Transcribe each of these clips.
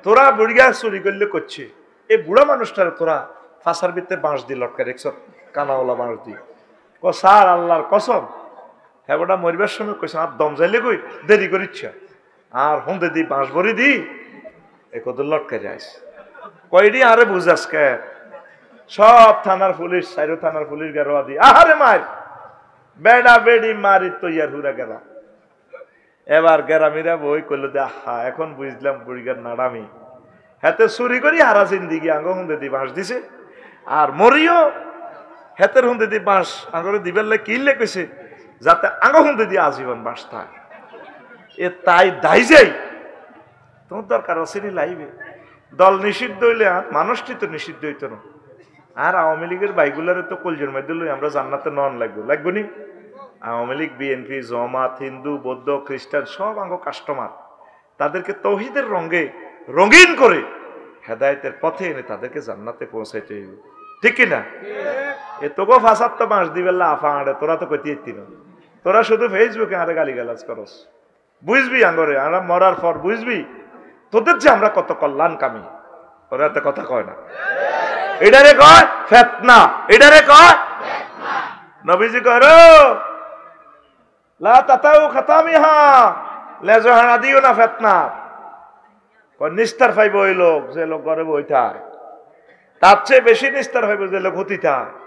তোরা বুড়িয়া চুরি করলে করছে এই বুড়া মানুষটার তোরা ফাঁসার ভিতরে বাঁশ দিয়ে লটকা রেখছ কানাওয়ালা বাঁশ দিয়ে ও স্যার আল্লাহর কসম হ্যাঁ ওটা মরিবার সময় কইস আর দম যাইলে কই দেরি করিচ্ছা আর হুঁদে দি বাঁশ ভরি দি এ কত লটকা যাইস কয়ডি আরে বুঝাস কে সব থানার পুলিশ সাইরো থানার পুলিশ গেরোয়া দি আরে মার বেড়া বেড়ি মারি তৈয়ার হুরা গেলা এবার গেরামিরা বই করলো দে হা এখন বুঝলাম বুড়িগার নাড়ামি হাতে চুরি করি হারা জিন্দিগি আঙ্গ হুঁদে দি বাঁশ দিছে আর মরিও হেতের হুঁদে দি বাঁশ আঙ্গরে দিবেলে কিনলে কইছে যাতে আঙ্গ হুঁদে দি আজীবন বাঁশ থাক এ তাই দাই যাই তোমার দরকার আছে নি লাইবে দল নিষিদ্ধ হইলে আর মানুষটি তো নিষিদ্ধ হইতো না আর আওয়ামী লীগের বাইগুলারে তো কলজের মধ্যে লই আমরা জান্নাতে নন লাগবো নি আওয়ামী লীগ বিএনপি জামাত হিন্দু বৌদ্ধ খ্রিস্টান সব আঙ্গ কাস্টমার তাদেরকে তৌহিদের রঙে রঙিন করে হেদায়েতের পথে এনে তাদেরকে জান্নাতে পৌঁছাইতে হইবে ঠিক কিনা এ তোকে ফাঁসার তো বাঁশ দিবেলা আফা আড়ে তোরা তো কইতে ইতি না তোরা শুধু ফেসবুকে আরে গালিগালাজ করস বুঝবি আঙ্গরে আমরা মরার পর বুঝবি তোদের যে আমরা কত কল্যাণ কামি ওরা তো কথা কয় না এটারে কয় ফিতনা এটারে কয় নবীজি করো লা তাতাউ খাতামিহা লা জহানা দিও না ফিতনা কোন নিস্তার পাইব ওই লোক যে লোক ঘরে বইথায় তার চেয়ে বেশি নিস্তার পাইব যে লোক হতি থাকে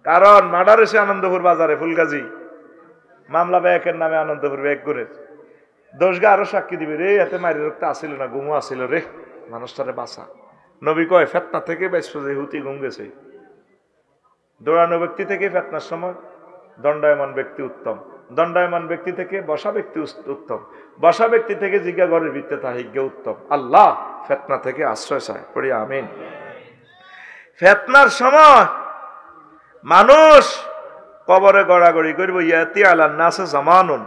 কারণ মার্ডার এসে আনন্দপুর বাজারে ফুলগাজী মামলা ব্যাকের নামে আনন্দপুর ব্যাগ করে দোষগা আরো সাক্ষী দিবে রে এতে মারি রক্ত আসিল না গুমো আসিল রে মানুষটারে বাঁচা নবী কয় ফেতনা থেকে বেসবে যে হুতি গুম গেছে দৌড়ানো ব্যক্তি থেকে ফেতনার সময় দণ্ডায়মান ব্যক্তি উত্তম দণ্ডায়মান ব্যক্তি থেকে বসা ব্যক্তি উত্তম বসা ব্যক্তি থেকে জিজ্ঞা ঘরের ভিত্তে তাহিজ্ঞ উত্তম আল্লাহ ফেতনা থেকে আশ্রয় চায় পড়ি আমিন ফেতনার সময় মানুষ কবরে গড়াগড়ি করব ইয়াতি আলা নাস জামানুন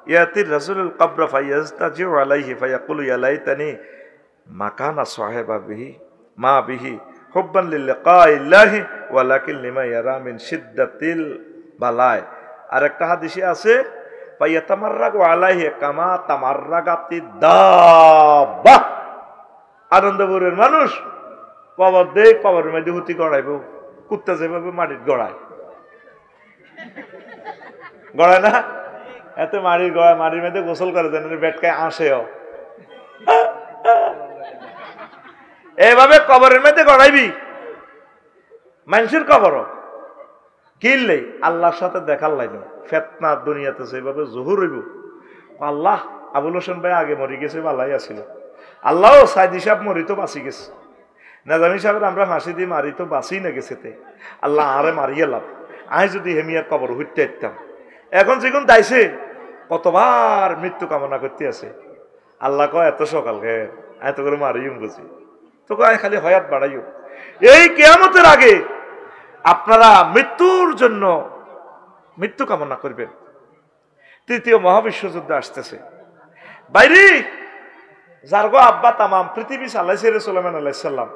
ইয়াতি রাসূলুল কবর ফায়াস্তাজিউ আলাইহি ফায়াকুলু ইয়া লাইতানি মাকানা সাহিবা বিহি মা বিহি হুব্বান লিল্লাহি ওয়ালাকিন লিমা ইয়ারা মিন শিদ্দাতিল বালায় আরেকটা হাদিসে আছে ফায়াতামাররাগু আলাইহি কামা তামাররাগাতি দাব্বা আনন্দপুরের মানুষ কবর দেই কবরের মধ্যে হুতি গড়াইব কুত্তা যেভাবে মাটির গড়ায় গড়ায় না এত মাটির গড়ায় মাটির মধ্যে গোসল করে দেন বেটকায় আসেও এভাবে কবরের মধ্যে গড়াইবি মানুষের কবর কিনলে আল্লাহর সাথে দেখার লাইন ফেতনা দুনিয়াতে সেভাবে জহুর হইব আল্লাহ আবুল হোসেন ভাই আগে মরি গেছে ভালাই আসিল আল্লাহ সাইদি সাহেব মরি তো বাঁচি গেছে নাজামি সাহেবের আমরা হাসি দিয়ে মারি তো বাঁচি না গেছে আল্লাহ আরে মারিয়ে লাভ আই যদি হেমিয়ার কবর হইতে আসতাম এখন যেগুন দাইছে কতবার মৃত্যু কামনা করতে আছে আল্লাহ কয় এত সকালকে এত করে মারিও বুঝি তো কয় খালি হয়াত বাড়াইও এই কিয়ামতের আগে আপনারা মৃত্যুর জন্য মৃত্যু কামনা করবেন তৃতীয় মহাবিশ্বযুদ্ধ আসতেছে বাইরে যারগো আব্বা তামাম পৃথিবী চালাইছে রে সুলাইমান আলাইহিস সালাম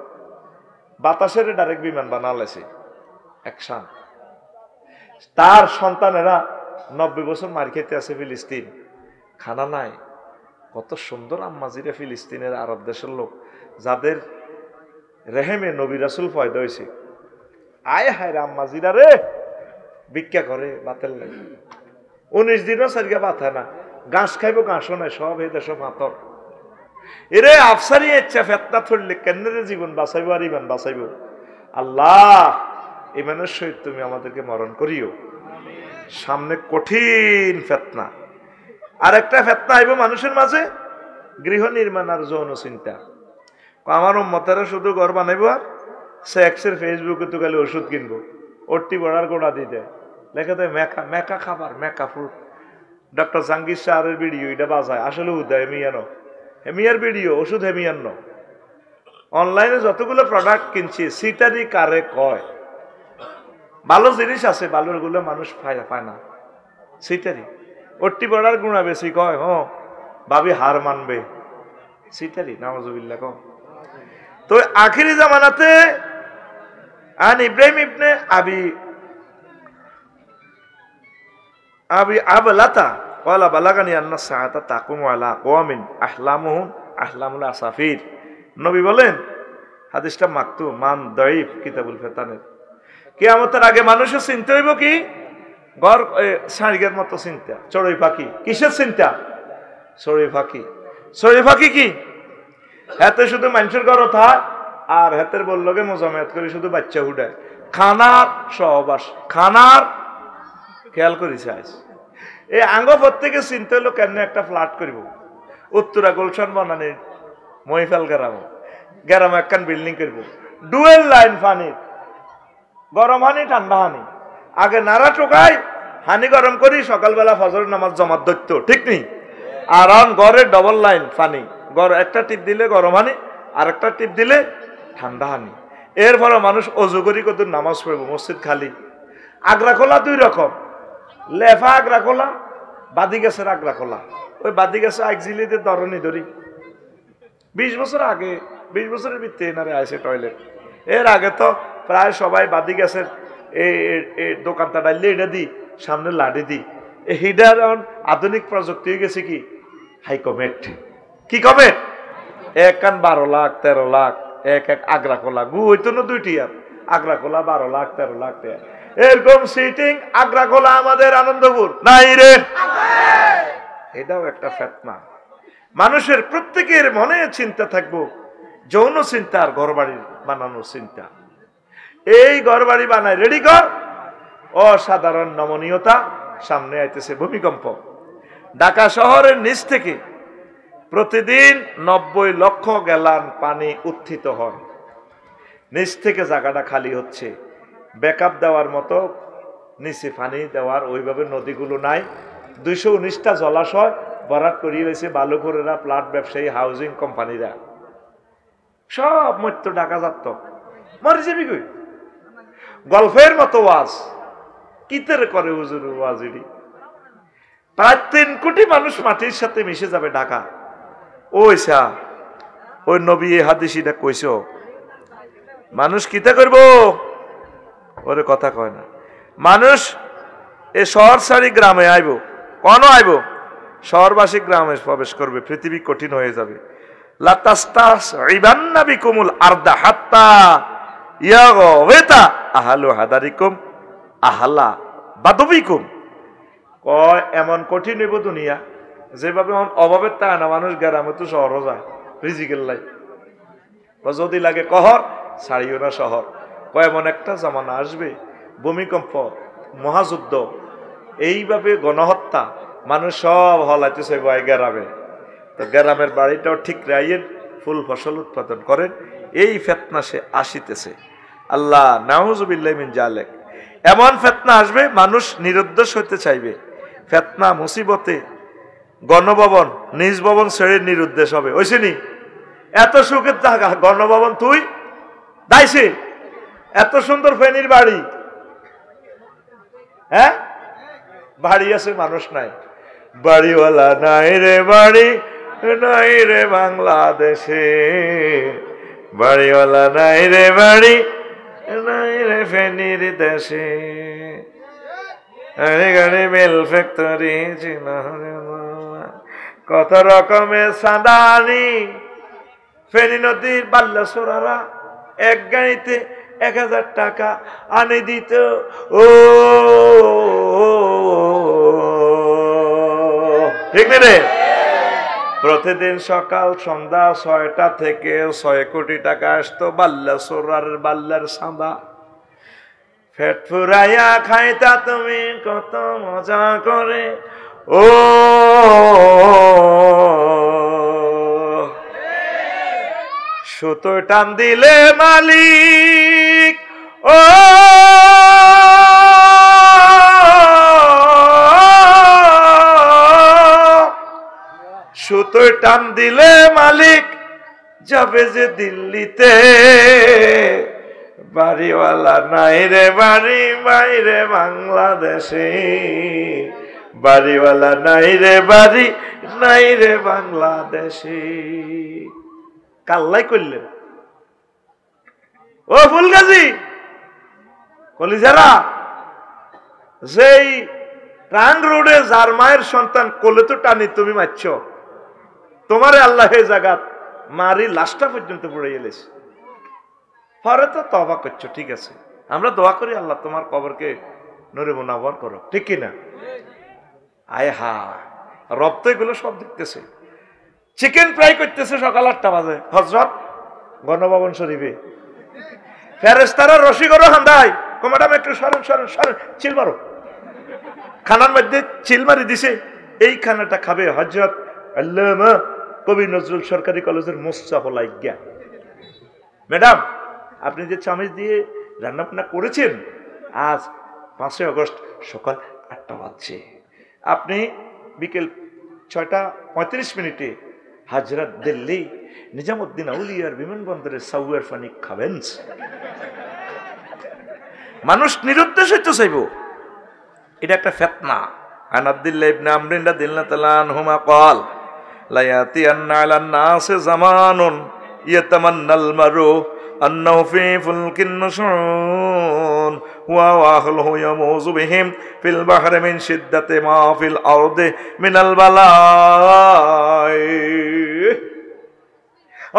বাতাসের ডাইরেক্ট বিমান বানালাইছে একশান তার সন্তানেরা 90 বছর মার খেতে আছে ফিলিস্তিন খানা নাই কত সুন্দর আম্মাজিরা ফিলিস্তিনের আরব দেশের লোক যাদের রেহেমে নবী রাসূল পয়দা হয়েছে আয় হায় রে আম্মাজিরা রে ভিক্ষা করে বাতেল নাই 19 দিনও সারিয়া বাথা না ঘাস খাইব ঘাসও নাই সব এই দেশ পাথর এরে আফসারি ইচ্ছা ফেতনা থরলে কেন্দ্রের জীবন বাঁচাইব আর ইমান বাঁচাইব আল্লাহ ইমানের সহিত তুমি আমাদেরকে মরণ করিও সামনে কঠিন ফেতনা আর একটা ফেতনা আইব মানুষের মাঝে গৃহ নির্মাণ আর যৌন চিন্তা আমার উম্মতেরা শুধু ঘর বানাইব আর সেক্সের ফেসবুকে তো খালি ওষুধ কিনবো ওটি বড়ার গোড়া দিয়ে দেয় লেখা দেয় মেকা মেকা খাবার মেকা ফুড ডক্টর জাহাঙ্গীর শাহরের ভিডিও এটা বাজায় আসলে উদয় হেমিয়ানো হেমিয়ার ভিডিও ওষুধ হেমিয়ান্ন অনলাইনে যতগুলো প্রোডাক্ট কিনছি সিটারি কারে কয় ভালো জিনিস আছে ভালোগুলো মানুষ পায় না সিটারি ওটি বড়ার গুণা বেশি কয় ভাবি হার মানবে সিটারি নাউজুবিল্লাহ কয় তো আখিরি জামানাতে আন ইব্রাহিম ইবনে আবি আবলাতা ওয়ালা বালাগানি আন্না সাআতা তাকুমু আলা আকওয়ামিন আহলামুহুম আহলামুল আসাফির নবী বলেন, হাদিসটা মাকতু মান দাইফ কিতাবুল ফিতানের, কিয়ামতের আগে মানুষের চিন্তা হইব কি ঘর শাড়িগের মতো চিন্তা, চড়ুই পাখি। কিসের চিন্তা? চড়ুই পাখি। চড়ুই পাখি কি? হাতে শুধু মানুষের ঘর থাক, আর হাতের বললগে মোজামেত করে শুধু বাচ্চা উঠায়। খানার সহবাস, খানার খেয়াল করিস আজ এই আঙ্গ প্রত্যেকে চিন্তা হলো কেন একটা ফ্ল্যাট করব, উত্তরা গুলশান বানানি মহিফাল গ্রাম একখান বিল্ডিং করব, ডুয়েল লাইন পানি, গরম হানি ঠান্ডা হানি, আগে নাড়া টোকাই হানি গরম করি, সকালবেলা ফজর নামাজ জমাত ধরত, ঠিক নেই? আর ঘরে ডবল লাইন পানি, একটা টিপ দিলে গরম হানি, আর একটা টিপ দিলে ঠান্ডা হানি। এরপরে মানুষ অজু করি কত নামাজ পড়ব, মসজিদ খালি। আগ্রা খোলা দুই রকম, লেফা আগ্রা খোলা, বাদি গাছের আগ্রা খোলা। ওই বাদি গাছে একজিলিতে ধরনি ধরি 20 বছর আগে, 20 বছরের ভিত্তি এনারে আসে টয়লেট। এর আগে তো প্রায় সবাই বাদি গাছের এই দোকানটা ডাইলে এটা দিই, সামনে লাঠি দিই। হিডার আধুনিক প্রযুক্তি হয়ে গেছে কি হাই কমেট, কি কমেট, এক কান 12 লাখ 13 লাখ, এক আগ্রা খোলা গু হইতো না দুইটি, আর আগ্রা খোলা 12 লাখ 13 লাখ টাকা। এরকম সিটিং আগ্রা খোলা আমাদের আনন্দপুর নাই রে, এটাও একটা ফেতনা। মানুষের প্রত্যেকের মনে চিন্তা থাকবো যৌন চিন্তা আর ঘর বাড়ি বানানোর চিন্তা। এই ঘর বাড়ি বানায় রেডি কর, অসাধারণ নমনীয়তা সামনে আইতেছে। ভূমিকম্প, ঢাকা শহরের নিচ থেকে প্রতিদিন 90 লক্ষ গ্যালন পানি উত্থিত হয়। নিচ থেকে জায়গাটা খালি হচ্ছে, ব্যাকআপ দেওয়ার মতো নিচে পানি দেওয়ার ওইভাবে নদীগুলো নাই। 219টা জলাশয় বরাদ করিয়ে রয়েছে বালুঘরেরা, প্লাট ব্যবসায়ী, হাউজিং কোম্পানিরা, সব মৃত্যু ঢাকা যাত মরে যাবি কই। গল্পের মতো ওয়াজ কিতের করে হুজুর ওয়াজিডি, প্রায় 3 কোটি মানুষ মাটির সাথে মিশে যাবে ঢাকা। ওইসা ওই নবী হাদিসিটা কইছ, মানুষ কিতা করব, ওরে কথা কয় না। মানুষ এ শহর ছাড়ি গ্রামে আইব, কোন আইব, শহরবাসী গ্রামে প্রবেশ করবে, পৃথিবী কঠিন হয়ে যাবে। লাতাস্তাসইবান্না বিকুমুল আরদা হাত্তা ইয়াগওয়াতা আহলু হাদারিকুম আহলা বাদবিকুম। কয় এমন কঠিন হইব দুনিয়া, যেভাবে অভাবের তা না মানুষ গ্রামে তো শহরও যায় রিজিকের লাই, যদি লাগে কহর ছাড়িও না শহর। কয় এমন একটা জামানা আসবে, ভূমিকম্প, মহাযুদ্ধ, এইভাবে গণহত্যা, মানুষ সব হলাইতেছে বয় গ্রামে। তো গ্রামের বাড়িটাও ঠিক রাইয়ের, ফুল ফসল উৎপাদন করেন। এই ফেতনা সে আসিতেছে, আল্লাহ নাউযুবিল্লাহি মিন জালিক। এমন ফেতনা আসবে মানুষ নিরুদ্দেশ হইতে চাইবে। ফেতনা মুসিবতে গণভবন, নিজ ভবন ছেড়ে নিরুদ্দেশ হবে। ওইসিনি এত সুখের জায়গা গণভবন, তুই দাইছে এত সুন্দর ফেনীর বাড়ি, হ্যাঁ বাড়ি আছে মানুষ নাই, বাড়িওয়ালা নাই রে বাড়ি নাই রে বাংলাদেশে, বাড়িওয়ালা নাই রে বাড়ি নাই রে ফেনীর দেশে, গাড়ি মেল ফ্যাক্টরি কত রকমের সাদানি। ফেনী নদীর বাল্লাসোরারা এক গাড়িতে 1000 টাকা আনে দিত। ও ঠিক না রে? প্রতিদিন সকাল সন্ধ্যা 6টা থেকে 6 কোটি টাকা আসতো বাল্লাসোরার বাল্লার সাদা। পেট ফুরাইয়া খাইতা তুমি কত মজা করে। ও সুতো টান দিলে মালিক, ও সুতো টান দিলে মালিক যাবে যে দিল্লিতে, বাড়িওয়ালা নাই রে বাড়ি বাইরে বাংলাদেশে, বাড়িওয়ালা নাই রে বাড়ি নাই রে বাংলাদেশে। কাল্লাই করলেন ও ফুলগাজী কলিজারা, যেই ট্রাং রোডে যার মায়ের সন্তান কোলে তো টানি তুমি মারছ, তোমারে আল্লাহ এই জায়গা মারি লাশটা পর্যন্ত পুড়ে গেলেছে। পরে তো তওবা করছো, ঠিক আছে, আমরা দোয়া করি আল্লাহ তোমার কবরকে নূরে মুনাওয়ার করো, ঠিক কিনা? আয় হা, রব তো এগুলো সব দেখতেছে। চিকেন ফ্রাই করতেছে সকাল 8টা বাজে হযরত গণভবন শরীফে, ফেরেশতারা রশি করে হান্দাই, ম্যাডাম একটু সরেন সরেন সরেন, চিল মারো। খানার মধ্যে চিল মারি দিছে। এই খানাটা খাবে হযরত আল্লামা কবি নজরুল সরকারি কলেজের মোস্তাফা লাইগা। ম্যাডাম আপনি যে চামচ দিয়ে রান্না বান্না করেছেন, আজ 5 আগস্ট সকাল 8টা বাজছে, আপনি বিকেল 6:35 হাজরাত দিল্লি নিজামুদ্দিন আউলিয়ার বিমানবন্দরের সাউয়ার পানি খাবেন। মানুষ নিরুদ্দেশ হইতে চাইব, এটা একটা ফিতনা। আন আব্দুল্লাহ ইবনে আমর রাদিয়াল্লাহু তাআলা আনহুমা قال لا يأتين على الناس زمان يتمنى المرء أنه في فلك النشون وأهله يموز بهم في البحر من شدة ما في الأرض من البلاء।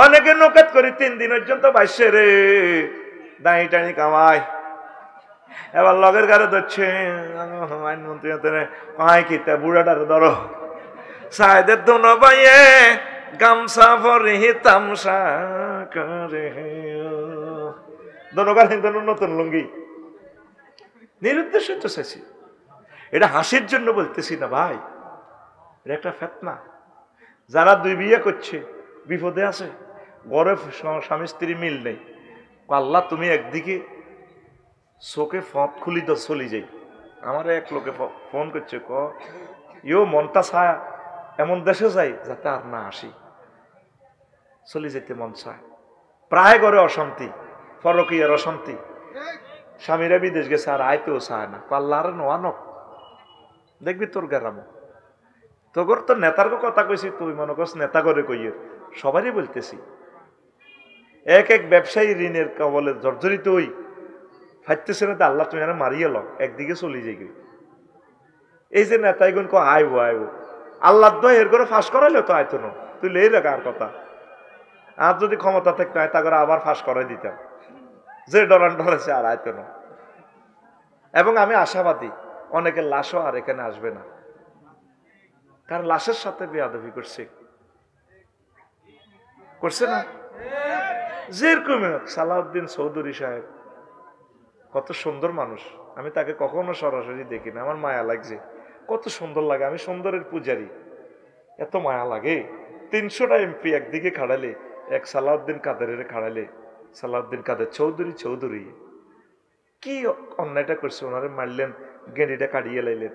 অনেকে নৌকাত করে 3 দিন পর্যন্ত বাইসে রে, দাঁড়ি টানি কামায়, এবার লগের গাড়ি ধরছে আইনমন্ত্রী কয় কিতা বুড়াটার ধরো, সাইদের দোনো বাইয়ে গামছা পরে তামসা করে, দোনো গাড়ি দোনো নতুন লুঙ্গি। নিরুদ্দেশ্য তো চাইছি, এটা হাসির জন্য বলতেছি না ভাই, এটা একটা ফিতনা। যারা 2 বিয়ে করছে বিপদে আছে, ঘরে স্বামী স্ত্রী মিল নেই, আল্লাহ তুমি একদিকে চোখে ফপ খুলি তো চলি যাই। আমার এক লোকে ফোন করছে, ইও মনটা চায় এমন দেশে যাই যাতে আর না আসি, চলে যেতে মন চায়। প্রায় ঘরে অশান্তি, পরকীয়ার অশান্তি, স্বামীরা বিদেশ গেছে আর আইতেও চায় না। আল্লাহ আর নোয়ানক দেখবি তোর গেরামো, তোর তো নেতার কথা কইছি, তুই মনে করছ নেতা করে কইয়ের, সবারই বলতেছি। এক এক ব্যবসায়ী ঋণের কবলে জর্জরিত হই ফাইতেছে না, আল্লাহ তুমি মারিয়ে লো, একদিকে চলে যাই। এই যে নেতাইগুন আইব আইব, আল্লাহ তো এর করে ফাঁস করাইলে তো আইতো না, তুই লেই রাখ আর কথা। আর যদি ক্ষমতা থাকতো তা করে আবার ফাঁস করাই দিতাম, যে ডরান ডরেছে আর আইতো না। এবং আমি আশাবাদী অনেকের লাশও আর এখানে আসবে না, কারণ লাশের সাথে বেয়াদবি করছে না। যেরকম সালাউদ্দিন চৌধুরী সাহেব কত সুন্দর মানুষ, আমি তাকে কখনো সরাসরি দেখি না, আমার মায়া লাগছে, কত সুন্দর লাগে। আমি সুন্দরের পূজারী, এত মায়া লাগে। 300টা এমপি একদিকে খাড়ালে, এক সালাউদ্দিন কাদেরের খাড়ালে, সালাউদ্দিন কাদের চৌধুরী কি অন্যায়টা করছে, ওনারে মারলেন, গেঁড়িটা কাটিয়ে লাইলেন,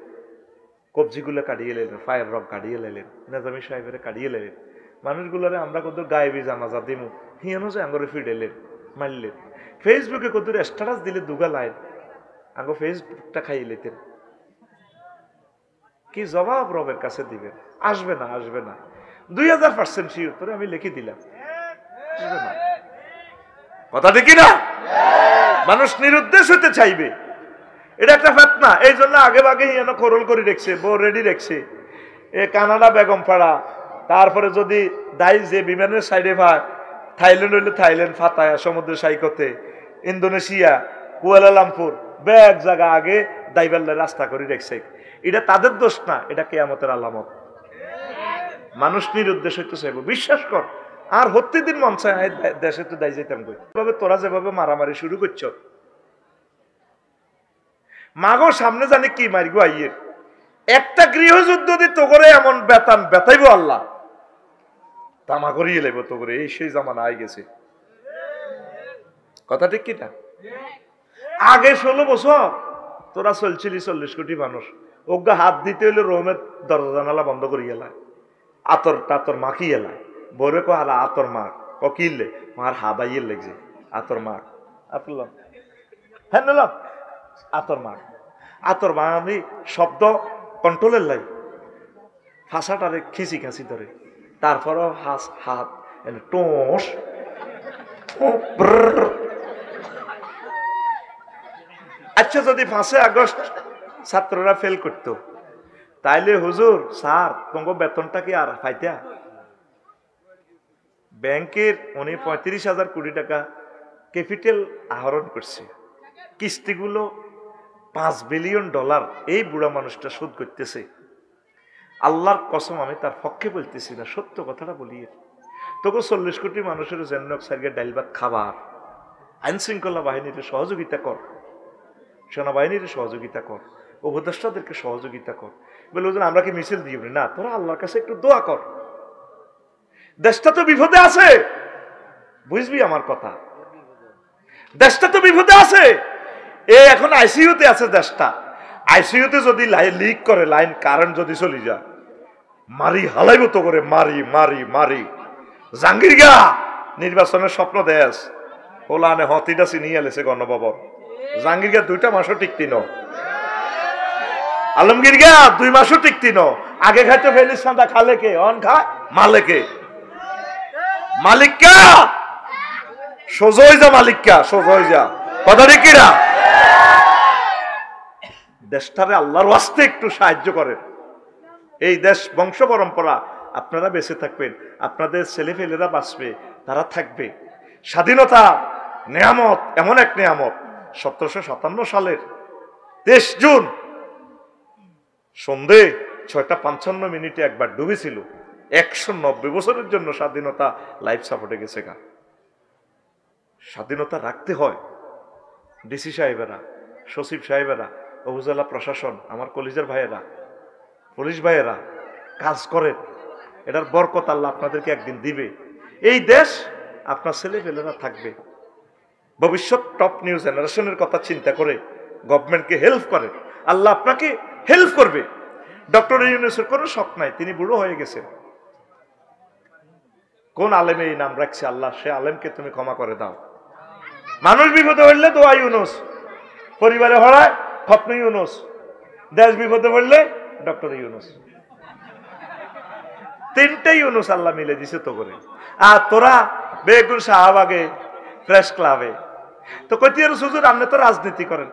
কবজিগুলো কাটিয়ে লাইলেন, ফায়ার রক কাটিয়ে লাইলেন, নেজামি সাহেবের কাটিয়ে লাইলেন। মানুষগুলোরে আমরা কত গায়েবি জানাজা দিমু, হিয়ানো যে আঙ্গরে ফিডেলেন, মারলেন। ফেসবুকে কত স্ট্যাটাস দিলে দুগা লাইন, আঙ্গ ফেসবুকটা খাইয়ে লেতেন। কি জবাব রবের কাছে দিবেন? আসবে না 2000% শিওর, তোরে আমি লিখে দিলাম, আসবে না। কথা দেখি না, মানুষ নিরুদ্দেশ হতে চাইবে, এটা একটা ফিতনা। এই জন্য আগে ভাগে হিয়ানো খরল করে রেখছে, বউ রেডি রেখছে। এ কানাডা বেগম পাড়া, তারপরে যদি দাই যে বিমানের সাইডে ভাই, থাইল্যান্ড হইলে থাইল্যান্ড ফাতায়া সমুদ্র সাইকতে, ইন্দোনেশিয়া কুয়ালালামপুর, ব্যাগ জায়গা আগে দাইবাল্লা রাস্তা করে রেখছে। এটা তাদের দোষ না, এটা কিয়ামতের আলামত। মানুষ নিরুদ্দেশ হইতে চাইব, বিশ্বাস কর। আর হত্যি দিন মন চায় দেশে তো দায় যেতাম কই, তোরা যেভাবে মারামারি শুরু করছ, মাগো সামনে জানি কি মারিগো আইয়ের। একটা গৃহযুদ্ধ দি তো করে এমন বেতান বেতাইব আল্লাহ, তামা করিয়ে লেব তো করে, এই সেই জামানা আই গেছে। কথা ঠিক কিনা? আগে 16 বছর তোরা চলছিলি 40 কোটি মানুষ, ওগা হাত দিতে হইলে রোমের দরজা জানালা বন্ধ করি এলায়, আতর টাতর মাখি এলায়, বরে কো আলা আতর মাখ, ক কিনলে মার হাবাইয়ের লেগছে, আতর মাখ, আতরলাম, হ্যাঁ নিলাম, আতর মাখ, আতর মানি শব্দ কন্ট্রোলের লাই, ফাঁসাটারে খিচি খাঁচি ধরে, তারপরও হাত টোস। আচ্ছা যদি 5 আগস্ট ছাত্ররা ফেল করত, তাইলে হুজুর স্যার তোমার বেতনটা কি আর পাইতা? ব্যাংকের উনি 35,000 কোটি টাকা ক্যাপিটাল আহরণ করছে, কিস্তিগুলো $5 বিলিয়ন এই বুড়া মানুষটা শোধ করতেছে। আল্লাহর কসম আমি তার পক্ষে বলতেছি না, সত্য কথাটা বলি। তোকে 40 কোটি মানুষের জন্য সার্গে ডাইল ভাত খাবার, আইন শৃঙ্খলা বাহিনীর সহযোগিতা কর, সেনাবাহিনীর সহযোগিতা কর, উপদেষ্টাদেরকে সহযোগিতা কর। বলে ওজন আমরা কি মিছিল দিই না, তোরা আল্লাহর কাছে একটু দোয়া কর। দেশটা তো বিপদে আছে, বুঝবি আমার কথা, দেশটা তো বিপদে আছে। এখন আইসিইউতে আছে দেশটা। আইসিইউতে যদি লিক করে, লাইন কারেন্ট যদি চলে যায়, মারি হালাইব তো করে, মারি মারি মারি। জাহাঙ্গীর গা নির্বাচনের স্বপ্ন দেশ ওলানে হতিটা চিনিয়ে এলেছে গণভবন। জাহাঙ্গীর গা 2টা মাসও টিকতি ন, আলমগীর গা 2 মাসও টিকতি ন। আগে খাইতে ফেলিস সান্দা, খালে কে অন খায় মালেকে, মালিককা সোজই যা, মালিককা সোজই যা, কথা ঠিক কিনা? দেশটারে আল্লাহর ওয়াস্তে একটু সাহায্য করেন। এই দেশ বংশ পরম্পরা, আপনারা বেঁচে থাকবেন, আপনাদের ছেলেফেলেরা বাঁচবে, তারা থাকবে। স্বাধীনতা নেয়ামত, এমন এক নেয়ামত। 1757 সালের 23 জুন সন্ধে 6:55 একবার ডুবেছিল। 190 বছরের জন্য স্বাধীনতা লাইফ সাপোর্টে গেছে গা। স্বাধীনতা রাখতে হয়। ডিসি সাহেবেরা, সচিব সাহেবেরা, উপজেলা প্রশাসন, আমার কলেজের ভাইয়েরা, পুলিশ ভাইয়েরা কাজ করেন। এটার বরকত আল্লাহ আপনাদেরকে একদিন দিবে। এই দেশ আপনার ছেলেপেলেরা থাকবে। ভবিষ্যৎ টপ নিউ জেনারেশনের কথা চিন্তা করে গভর্নমেন্টকে হেল্প করে, আল্লাহ আপনাকে হেল্প করবে। ডক্টর ইউনূসের কোনো শখ নাই, তিনি বুড়ো হয়ে গেছেন। কোন আলেমে এই নাম রাখছে আল্লাহ, সে আলেমকে তুমি ক্ষমা করে দাও। মানুষ বিপদে পড়লে দোয়া ইউনূস, পরিবারে হড়ায় খতম ইউনূস, দেশ বিপদে পড়লে ডক্টর ইউনূস। 3টে ইউনূস আল্লাহ মিলে দিছে তো করে। আর তোরা বেগুন শাহবাগে প্রেস ক্লাবে তো কইতির সুজুর, আপনি তো রাজনীতি করেন,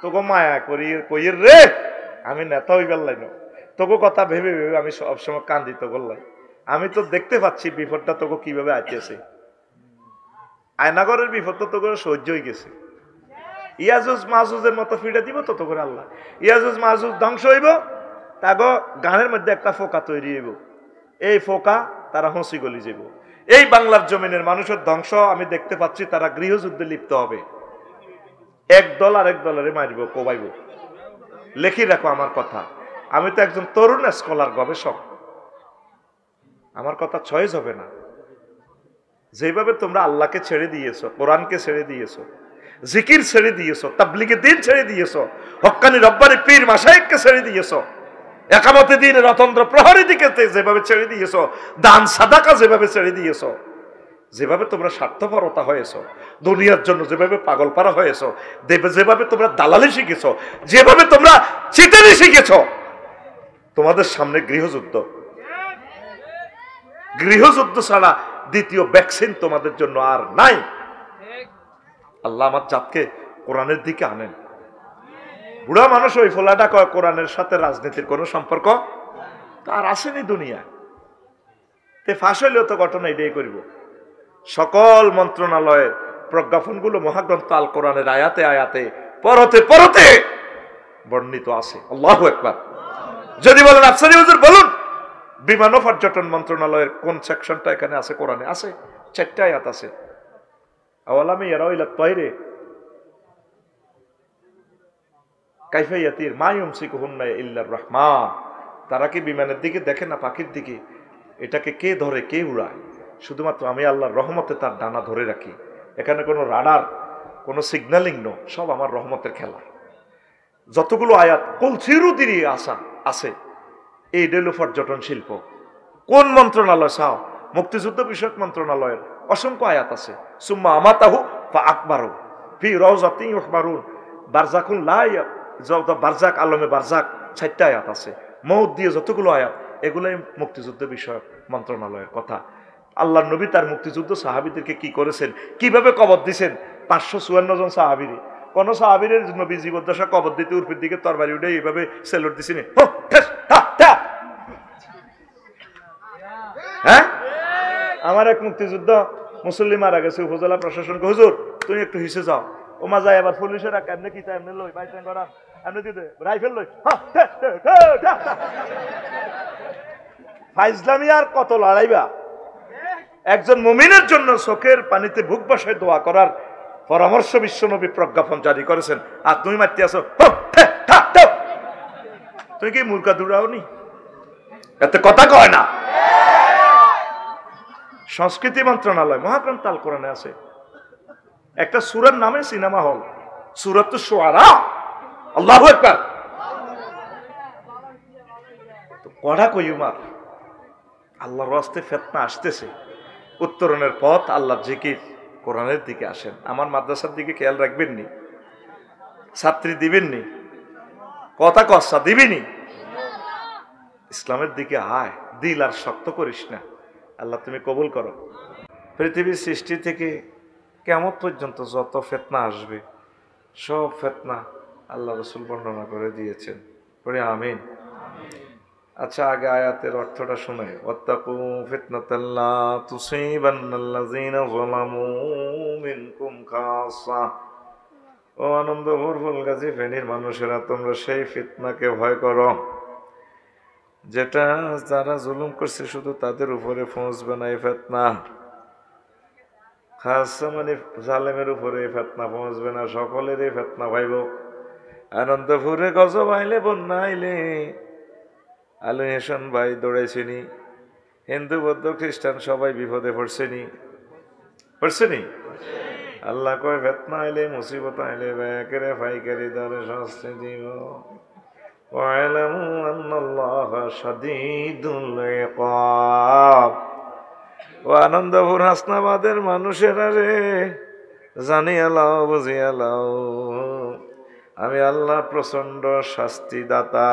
তোকে মায়া করি কইয়ের রে, আমি নেতা হইবার লাইন, তোকে কথা ভেবে ভেবে আমি সবসময় কান্দিত করলাই। আমি তো দেখতে পাচ্ছি বিপদটা তোকে কিভাবে আইতেছে। আয়নাগরের বিপদ তো তোকে সহ্য হয়ে গেছে। ইয়াজুজ মাজুজের মতো ফিরে দিব তো করে আল্লাহ। ইয়াজুজ মাজুজ ধ্বংস হইব, তাগো গানের মধ্যে একটা ফোকা তৈরি হইব। এই ফোকা তারা হসি গলি যাব। এই বাংলার জমিনের মানুষের ধ্বংস আমি দেখতে পাচ্ছি, তারা গৃহযুদ্ধে লিপ্ত হবে। এক দল আরেক দলের মারিব, কোবাইব। লেখি রাখো আমার কথা। আমি তো একজন তরুণ স্কলার, গবেষক, আমার কথা চয়েস হবে না। যেভাবে তোমরা আল্লাহকে ছেড়ে দিয়েছো, কোরআনকে ছেড়ে দিয়েছো, জিকির ছেড়ে দিয়েছো, তাবলীগে দ্বীন ছেড়ে দিয়েছো, হক্কানি রব্বানি পীর মাশায়েখকে ছেড়ে দিয়েছো, একামতে দ্বীন রতন্দ্র প্রহরী দিকে যেভাবে ছেড়ে দিয়েছো, দান সাদাকা যেভাবে ছেড়ে দিয়েছো, যেভাবে তোমরা স্বার্থপরতা হয়েছো, দুনিয়ার জন্য যেভাবে পাগলপাড়া হয়েছো, যেভাবে তোমরা দালালি শিখেছো, যেভাবে তোমরা চিটারি শিখেছো, তোমাদের সামনে গৃহযুদ্ধ। গৃহযুদ্ধ ছাড়া দ্বিতীয় ভ্যাকসিন তোমাদের জন্য আর নাই। আল্লাহ আমার জাতকে কোরআনের দিকে আনেন। বুড়া মানুষ ওই ফোলাটা কয় কোরআনের সাথে রাজনীতির কোনো সম্পর্ক তার আসেনি দুনিয়া তে। ফাঁস হইলেও তো ঘটনা এটাই করিব। সকল মন্ত্রণালয়ের প্রজ্ঞাপনগুলো মহাগ্রন্থ আল কোরআনের আয়াতে আয়াতে পরতে পরতে বর্ণিত আছে। আল্লাহু আকবার। যদি বলেন আফসারি হুজুর বলুন, বিমান ও পর্যটন মন্ত্রণালয়ের কোন সেকশনটা এখানে আছে? কোরআনে আছে, 4টা আয়াত আছে। আওয়ালামে ইয়ারাউ ইলা তায়রি কাইফা ইয়াতির মা ইউমসিকুহুন্না ইল্লার রাহমান। তারা কি বিমানের দিকে দেখে না পাখির দিকে? এটাকে কে ধরে, কে উড়ায়? শুধুমাত্র আমি আল্লাহর রহমতে তার ডানা ধরে রাখি। এখানে কোনো রাডার, কোনো সিগন্যালিং নো, সব আমার রহমতের খেলা। যতগুলো আয়াত কলসিরু দিয়ে আসা আছে, এই ডেলো পর্যটন শিল্প কোন মন্ত্রণালয়? চাও, মুক্তিযুদ্ধ বিষয়ক মন্ত্রণালয়ের অসংখ্য আয়াত আছে। সুম্মা আমাতাহু ফা আকবারু ফি রাউজাতিন ইউহবারুন বারজাকুন লা বারজাক আলমে বারজাক 4টা আয়াত আছে। মৌত দিয়ে যতগুলো আয়াত, এগুলোই মুক্তিযুদ্ধ বিষয়ক মন্ত্রণালয়ের কথা। আল্লাহর নবী তার মুক্তিযুদ্ধ সাহাবীদেরকে কি করেছেন, কিভাবে কবর দিয়েছেন? 554 জন সাহাবীরে। কোন সাহাবীর নবী জীবদ্দশা কবর দিতে উর্ফের দিকে তরবারি উঠে এইভাবে সেলুট দিছেন? হ্যাঁ, আমার এক মুক্তিযুদ্ধ মুসল্লি মারা গেছে, উপজেলা প্রশাসনকে হুজুর তুমি একটু হিসে যাও, ওমা যায় আবার পুলিশেরা কেমনে কি এমনি লই বাইচান করা এমনি দিতে রাইফেল লই ফাইজলামি আর কত লড়াইবা। একজন মুমিনের জন্য চোখের পানিতে বুক বসায় দোয়া করার পরামর্শ বিশ্বনবী প্রজ্ঞাপন জারি করেছেন, আর তুমি মারতে আসো। তুমি কি মূর্খা দূরাও নি? এত কথা কয় না। সংস্কৃতি মন্ত্রণালয় মহাগ্রন্থ আল কোরআনে আছে একটা সূরার নামে সিনেমা হল, সূরাতুশ শুআরা। আল্লাহু আকবার। তো কড়া কইমার আল্লাহর রাস্তে ফিতনা আসতেছে, উত্তরণের পথ আল্লাহর জিকির, কোরআনের দিকে আসেন। আমার মাদ্রাসার দিকে খেয়াল রাখবেন নি? ছাত্রী দিবেন নি? কথা কসা দিবিনি? ইসলামের দিকে আয়, দিল আর শক্ত করিস না। আল্লাহ তুমি কবুল করো। পৃথিবীর সৃষ্টি থেকে কিয়ামত পর্যন্ত যত ফিতনা আসবে সব ফিতনা আল্লাহ রাসূল বর্ণনা করে দিয়েছেন। পড়ে আমিন। আচ্ছা, আগে আয়াতের অর্থটা শুনে, ওয়াত্তাকু ফিতনাতাল লা তুসিবান্নাল্লাযীনা যালামু মিনকুম খাসসা। ও আনন্দপুর ফুলগাজী ফেনীর মানুষেরা, তোমরা সেই ফিতনাকে ভয় করো যেটা যারা জুলুম করছে শুধু তাদের উপরে পৌঁছবে না। এই ফিতনা খাসসা মানে জালেমের উপরে ফিতনা পৌঁছবে না, সকলের এই ফিতনা ভাইব। আনন্দপুরে গজব আইলে, বন্যা আইলে আলু হেসন ভাই দৌড়াইছেনি, হিন্দু বৌদ্ধ খ্রিস্টান সবাই বিপদে পড়ছেনি, পড়ছেনি। আল্লাহ কয় ফিতনা আইলে, মুসিবত আইলে ব্যাকেরে ফাইকারি দরে শাস্তি দিব। ওয়ালামু আন্নাল্লাহা শাদীদুল ইকাব। ও আনন্দপুর হাসনাবাদের মানুষেরা রে, জানিয়া লাও, বুঝিয়া লাও, আমি আল্লাহ প্রচন্ড শাস্তিদাতা।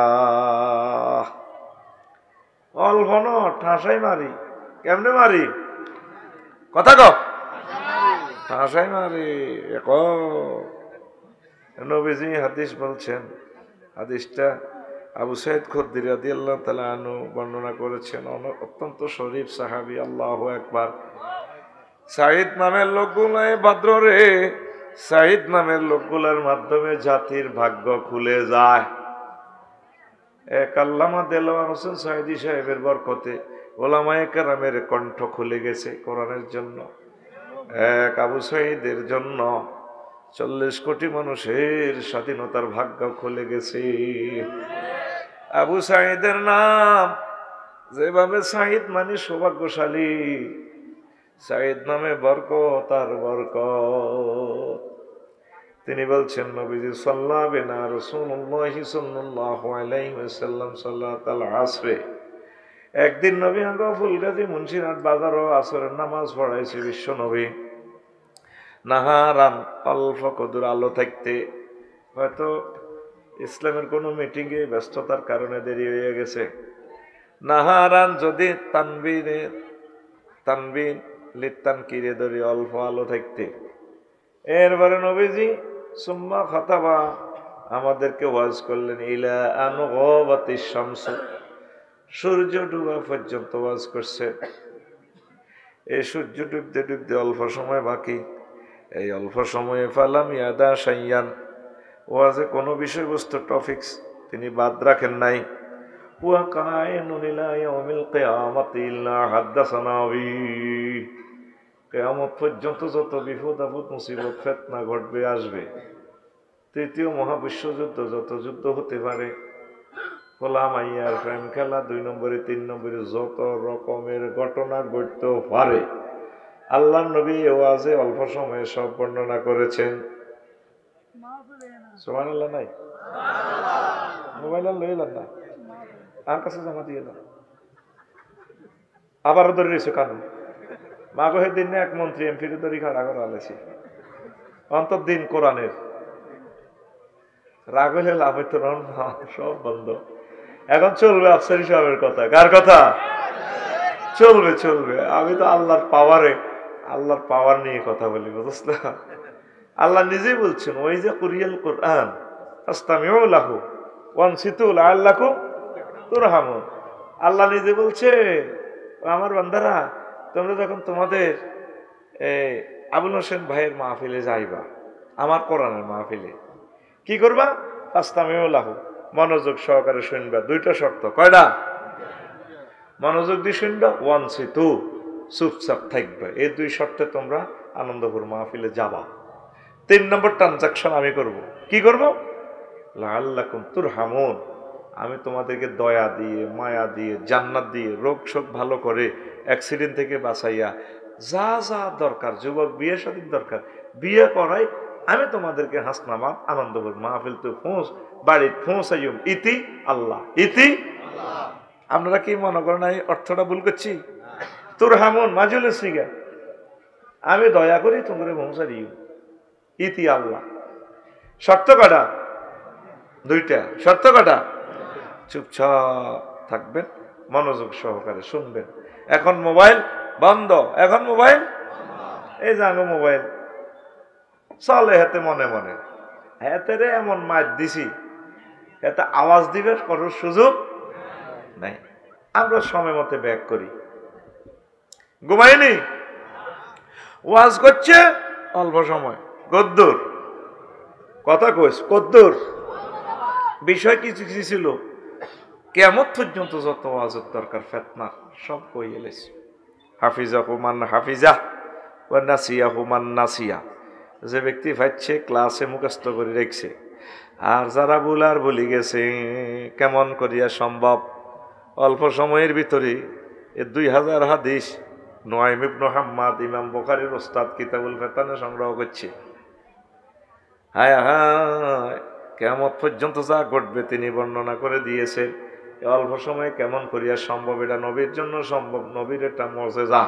অল্প ন ঠাসাই মারি। কেমনে মারি? কথা কও। ঠাসাই মারি। নবীজি হাদিস বলছেন, হাদিসটা আবু সাইদ খুদরি রাদিয়াল্লাহু তাআলা আনহু বর্ণনা করেছেন, অত্যন্ত শরীফ সাহাবী। আল্লাহু আকবার। সাঈদ নামের লোকগুলো বাদ্রে, সাঈদ নামের লোকগুলোর মাধ্যমে জাতির ভাগ্য খুলে যায়। এক আল্লামা দেলোয়ার হোসেন সাঈদী সাহেবের বরকতে ওলামায়ে কেরামের কণ্ঠ খুলে গেছে কোরআনের জন্য। এক আবু সাঈদের জন্য 40 কোটি মানুষের স্বাধীনতার ভাগ্য খুলে গেছে। আবু সাঈদের নাম যেভাবে, সাঈদ মানে সৌভাগ্যশালী, সাঈদ নামে বরকত আর বরকত। তিনি বলছেন, নবীজি সাল্লাল্লাহু বিনা রাসূলুল্লাহি সাল্লাল্লাহু আলাইহি ওয়াসাল্লাম সাল্লাতাল আসরে, একদিন নবী আঙ্গ ফুলগাজী মুন্সিরহাট বাজারও আসরের নামাজ পড়াইছে বিশ্ব নবী। নাহারান, অল্প কদুর আলো থাকতে, হয়তো ইসলামের কোনো মিটিংয়ে ব্যস্ততার কারণে দেরি হয়ে গেছে। নাহারান যদি তানবিন লিত্তান কিরে ধরি, অল্প আলো থাকতে। এরপরে নবীজি সুম্মা খাতাবা, আমাদেরকে ওয়াজ করলেন, ইলা আন গাবাতিশ শামস, সূর্য ডুবা পর্যন্ত ওয়াজ করছে। এই সূর্য ডুবতে ডুবতে অল্প সময় বাকি। এই অল্প সময়ে ফালাম ইয়াদা শাইয়ান, ওয়াজে কোনো বিষয়বস্তু টপিকস তিনি বাদ রাখেন নাই। ওয়া কায়নুন ইলা ইয়াউমিল কিয়ামাতি ইল্লা হাদাসানা বিহি, কিয়ামত পর্যন্ত যত বিপদ আপদ মুসিবত ফিতনা ঘটবে আসবে। তৃতীয় মহাবিশ্বযুদ্ধ, যত যুদ্ধ হতে পারে, খোলা মাইয়ার প্রেম খেলা, 2 নম্বরে 3 নম্বরে যত রকমের ঘটনা ঘটতেও পারে, আল্লাহ নবী ওয়াজে অল্প সময়ে সব বর্ণনা করেছেন। সুবহানাল্লাহ। নাই মোবাইল লইলেন না, আর কাছে জমা দিয়ে দাও। আবারও ধরে রয়েছে কানুন মাগহের দিন এক মন্ত্রী এমপি ধরে খাড়া করা হলেছি অন্তর্দিন কোরআনের। রাগ হইলে লাভ হইতো না, সব বন্ধ। এখন চলবে আফসারি সাহেবের কথা। কার কথা? চলবে চলবে। আমি তো আল্লাহর পাওয়ার নিয়ে কথা বলি, বুঝছ না? আল্লাহ নিজেই বলছেন, ওই যে কুরিয়াল কোরআন ফাসতামিউ লাহু ওয়ানসিতু লাআল্লাকুম তুরহামুন। আল্লাহ নিজে বলছে, আমার বান্দারা তোমরা যখন তোমাদের আবুল হোসেন ভাইয়ের মাহফিলে যাইবা, আমার কোরআনের মাহফিলে, কি করবা? ফাস্তামিউলাহু, মনোযোগ সহকারে শুনবা। দুইটা শর্ত। কয়টা? মনোযোগ দিয়ে শুনবা, ওয়ানসিতু, চুপচাপ থাকবে। এই দুই শর্তে তোমরা আনন্দপুর মাহফিলে যাবা। 3 নম্বর ট্রানজাকশন আমি করব। কি করব? লাআল্লাকুম তুরহামুন, আমি তোমাদেরকে দয়া দিয়ে, মায়া দিয়ে, জান্নাত দিয়ে, রোগ শোক ভালো করে, অ্যাক্সিডেন্ট থেকে বাঁচাইয়া, যা যা দরকার, যুবক বিয়ে শাদীর দরকার, বিয়ে করাই আমি তোমাদেরকে হাসনামাত আনন্দপুর মাহফিল তো বাড়ির পৌঁছাইম ইতি আল্লাহ, ইতি আল্লাহ। আপনারা কি মনে করেন এই অর্থটা ভুল করছি? তুরহামুন মাজুলের সিগা, আমি দয়া করি তোমরা পৌঁছা দিও, ইতি আল্লাহ। শর্ত কটা? দুইটা। শর্ত কটা? চুপচাপ থাকবেন, মনোযোগ সহকারে শুনবেন। এখন মোবাইল বন্ধ, এখন মোবাইল, এই জানো মোবাইল চলে হাতে মনে মনে, হাতে রে এমন মার দিছি, এতে আওয়াজ দিবে করার সুযোগ নাই। আমরা সময় মতো ব্যাক করি, ঘুমাইনি, ওয়াজ করছে অল্প সময়, কদ্দুর কথা কইস, কদ্দুর বিষয় কিছু কিছু ছিল, কিয়ামত পর্যন্ত যত ওয়াজের দরকার ফিতনা সব কই এলেছে। হাফিজাহু মান হাফিজা ওয়া নাসিয়াহু মান নাসিয়া, যে ব্যক্তি ভাইছে ক্লাসে মুখস্থ করে রেখেছে, আর যারা বুলার বলি গেছে, কেমন করিয়া সম্ভব অল্প সময়ের ভিতরে এ 2000 হাদিস নুআইম ইবনে হাম্মাদ ইমাম বুখারীর ওস্তাদ কিতাবুল ফিতানে সংগ্রহ করছে। হায় হায়, কিয়ামত পর্যন্ত যা ঘটবে তিনি বর্ণনা করে দিয়েছেন। অল্প সময়ে কেমন করিয়া সম্ভব, এটা নবীর জন্য সম্ভব, নবীর এটা মুজিজা।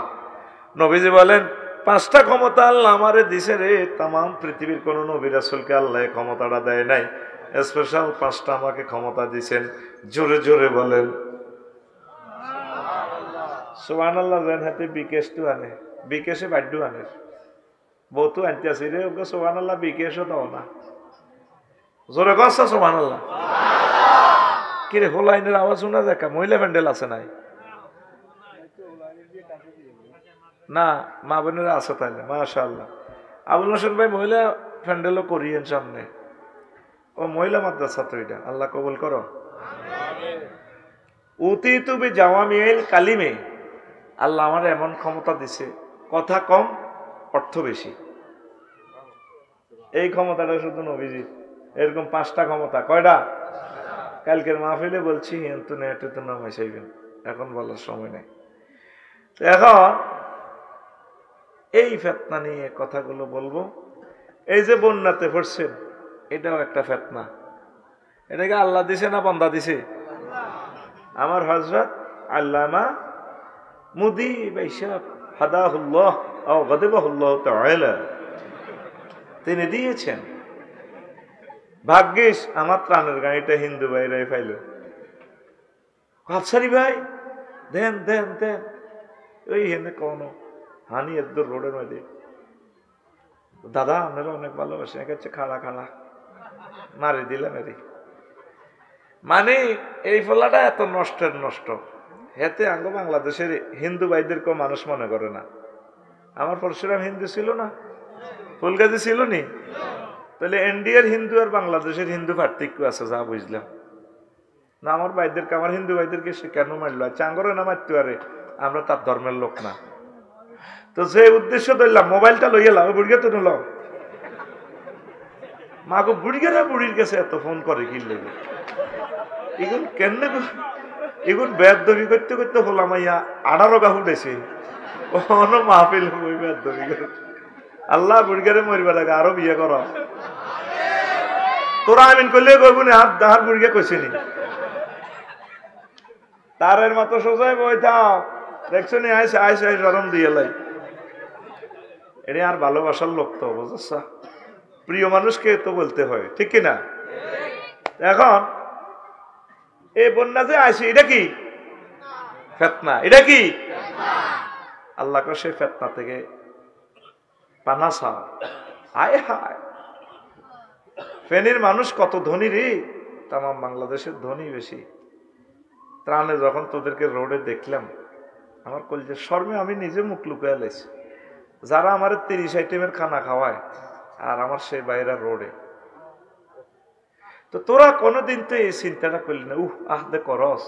নবীজি বলেন 5টা ক্ষমতা আল্লাহ আমারে দিছে রে, তাম পৃথিবীর কোন নবী রাসূলকে আল্লাহ ক্ষমতাটা দেয় নাই, স্পেশাল 5টা আমাকে ক্ষমতা দিছেন। জোরে জোরে বলেন সুবহানাল্লাহ। যেন হাতে বিকেশ টু আনে, বিকেশে বাড্ডু আনে, বহুতো আনতে আসি রে, ওকে সুবহানাল্লাহ বিকেশও দাও না। জোরে কসা সুবহানাল্লাহ। কিরে হোলাইনের আওয়াজ শোনা যায়? মহিলা প্যান্ডেল আছে নাই? না, মা বোনেরা আছে তাইলে মাশাআল্লাহ। আবুল হোসেন ভাই মহিলা প্যান্ডেলও করিয়েন সামনে, ও মহিলা মাদ্রাসা তো, এটা আল্লাহ কবুল করো। উতিতু বিজাওয়ামিল কালিমে, আল্লাহ আমার এমন ক্ষমতা দিছে, কথা কম অর্থ বেশি। এই ক্ষমতাটা শুধু নবীজি। এরকম 5টা ক্ষমতা। কয়টা? কালকের মাহফিলে বলছি, কিন্তু নেটে তো নামাই চাইবেন, এখন বলার সময় নেই। এখন এই ফিতনা নিয়ে কথাগুলো বলবো। এই যে বন্যাতে পড়ছেন, এটাও একটা ফিতনা। এটাকে আল্লাহ দিছে না বান্দা দিছে? আমার হযরত আল্লামা মুদি বাইশাব হাদাহুল্লাহ ও গদিবাহুল্লাহ তাআলা, তিনি দিয়েছেন। ভাগ্যিস আমার ত্রাণের গাড়িটা হিন্দু ভাইরাই পাইল। আফসারি ভাই দেন দেন দেন, ওই হেনে কোন হানি এদ্দুর রোডের মধ্যে, দাদা আপনারা অনেক ভালোবাসেন, একাচ্ছে খাড়া খাড়া মারি দিলাম। এরি মানে এই ফলাটা এত নষ্টের নষ্ট, হেতে আঙ্গ বাংলাদেশের হিন্দু ভাইদেরকেও মানুষ মনে করে না। আমার পরশুরাম হিন্দু ছিল না, ফুলগাজী ছিল নি? তাহলে ইন্ডিয়ার হিন্দু আর বাংলাদেশের হিন্দু পার্থক্য আছে, যা বুঝলাম না। আমার ভাইদেরকে, আমার হিন্দু ভাইদেরকে সে কেন মারলো? আচ্ছা আঙ্গরে না মারতে পারে, আমরা তার ধর্মের লোক না। তো যে উদ্দেশ্য ধরলাম, মোবাইলটা লইয়া লাও, বুড়িয়া তো নিল মাগো, বুড়িয়া না বুড়ির কাছে এত ফোন করে কি লেগে? এগুন কেন এগুন বেদবি করতে করতে হলাম ইয়া 18 গা উঠেছে, অন মাহফিল বেদবি করে। আল্লাহ বুড়িয়ারে মরিবার আগে আরো বিয়ে কর। তোরা আমিন করলে করবো না, হাত বুড়িয়া কইছে নি তারের মতো সোজাই বইতাম, দেখছো নি আইসে আইসে গরম দিয়ে লাই। এটা আর ভালোবাসার লোক তো, বুঝছ? প্রিয় মানুষকে তো বলতে হয়, ঠিক কিনা? এখন এই বন্যা যে আইসে, এটা কি ফিতনা? এটা কি আল্লাহ কে সেই ফিতনা থেকে পানা চাও। হায় হায়, ফেনীর মানুষ কত ধনী রে, তামাম বাংলাদেশের ধনী বেশি। ত্রাণে যখন তোদেরকে রোডে দেখলাম, আমার কলজের শর্মে আমি নিজে মুখ লুকিয়ে লাইছি। যারা আমার 30 আইটেমের খানা খাওয়ায় আর আমার সেই বাইরা রোডে। তো তোরা কোনোদিন তো এই চিন্তাটা করলি না, দে করস,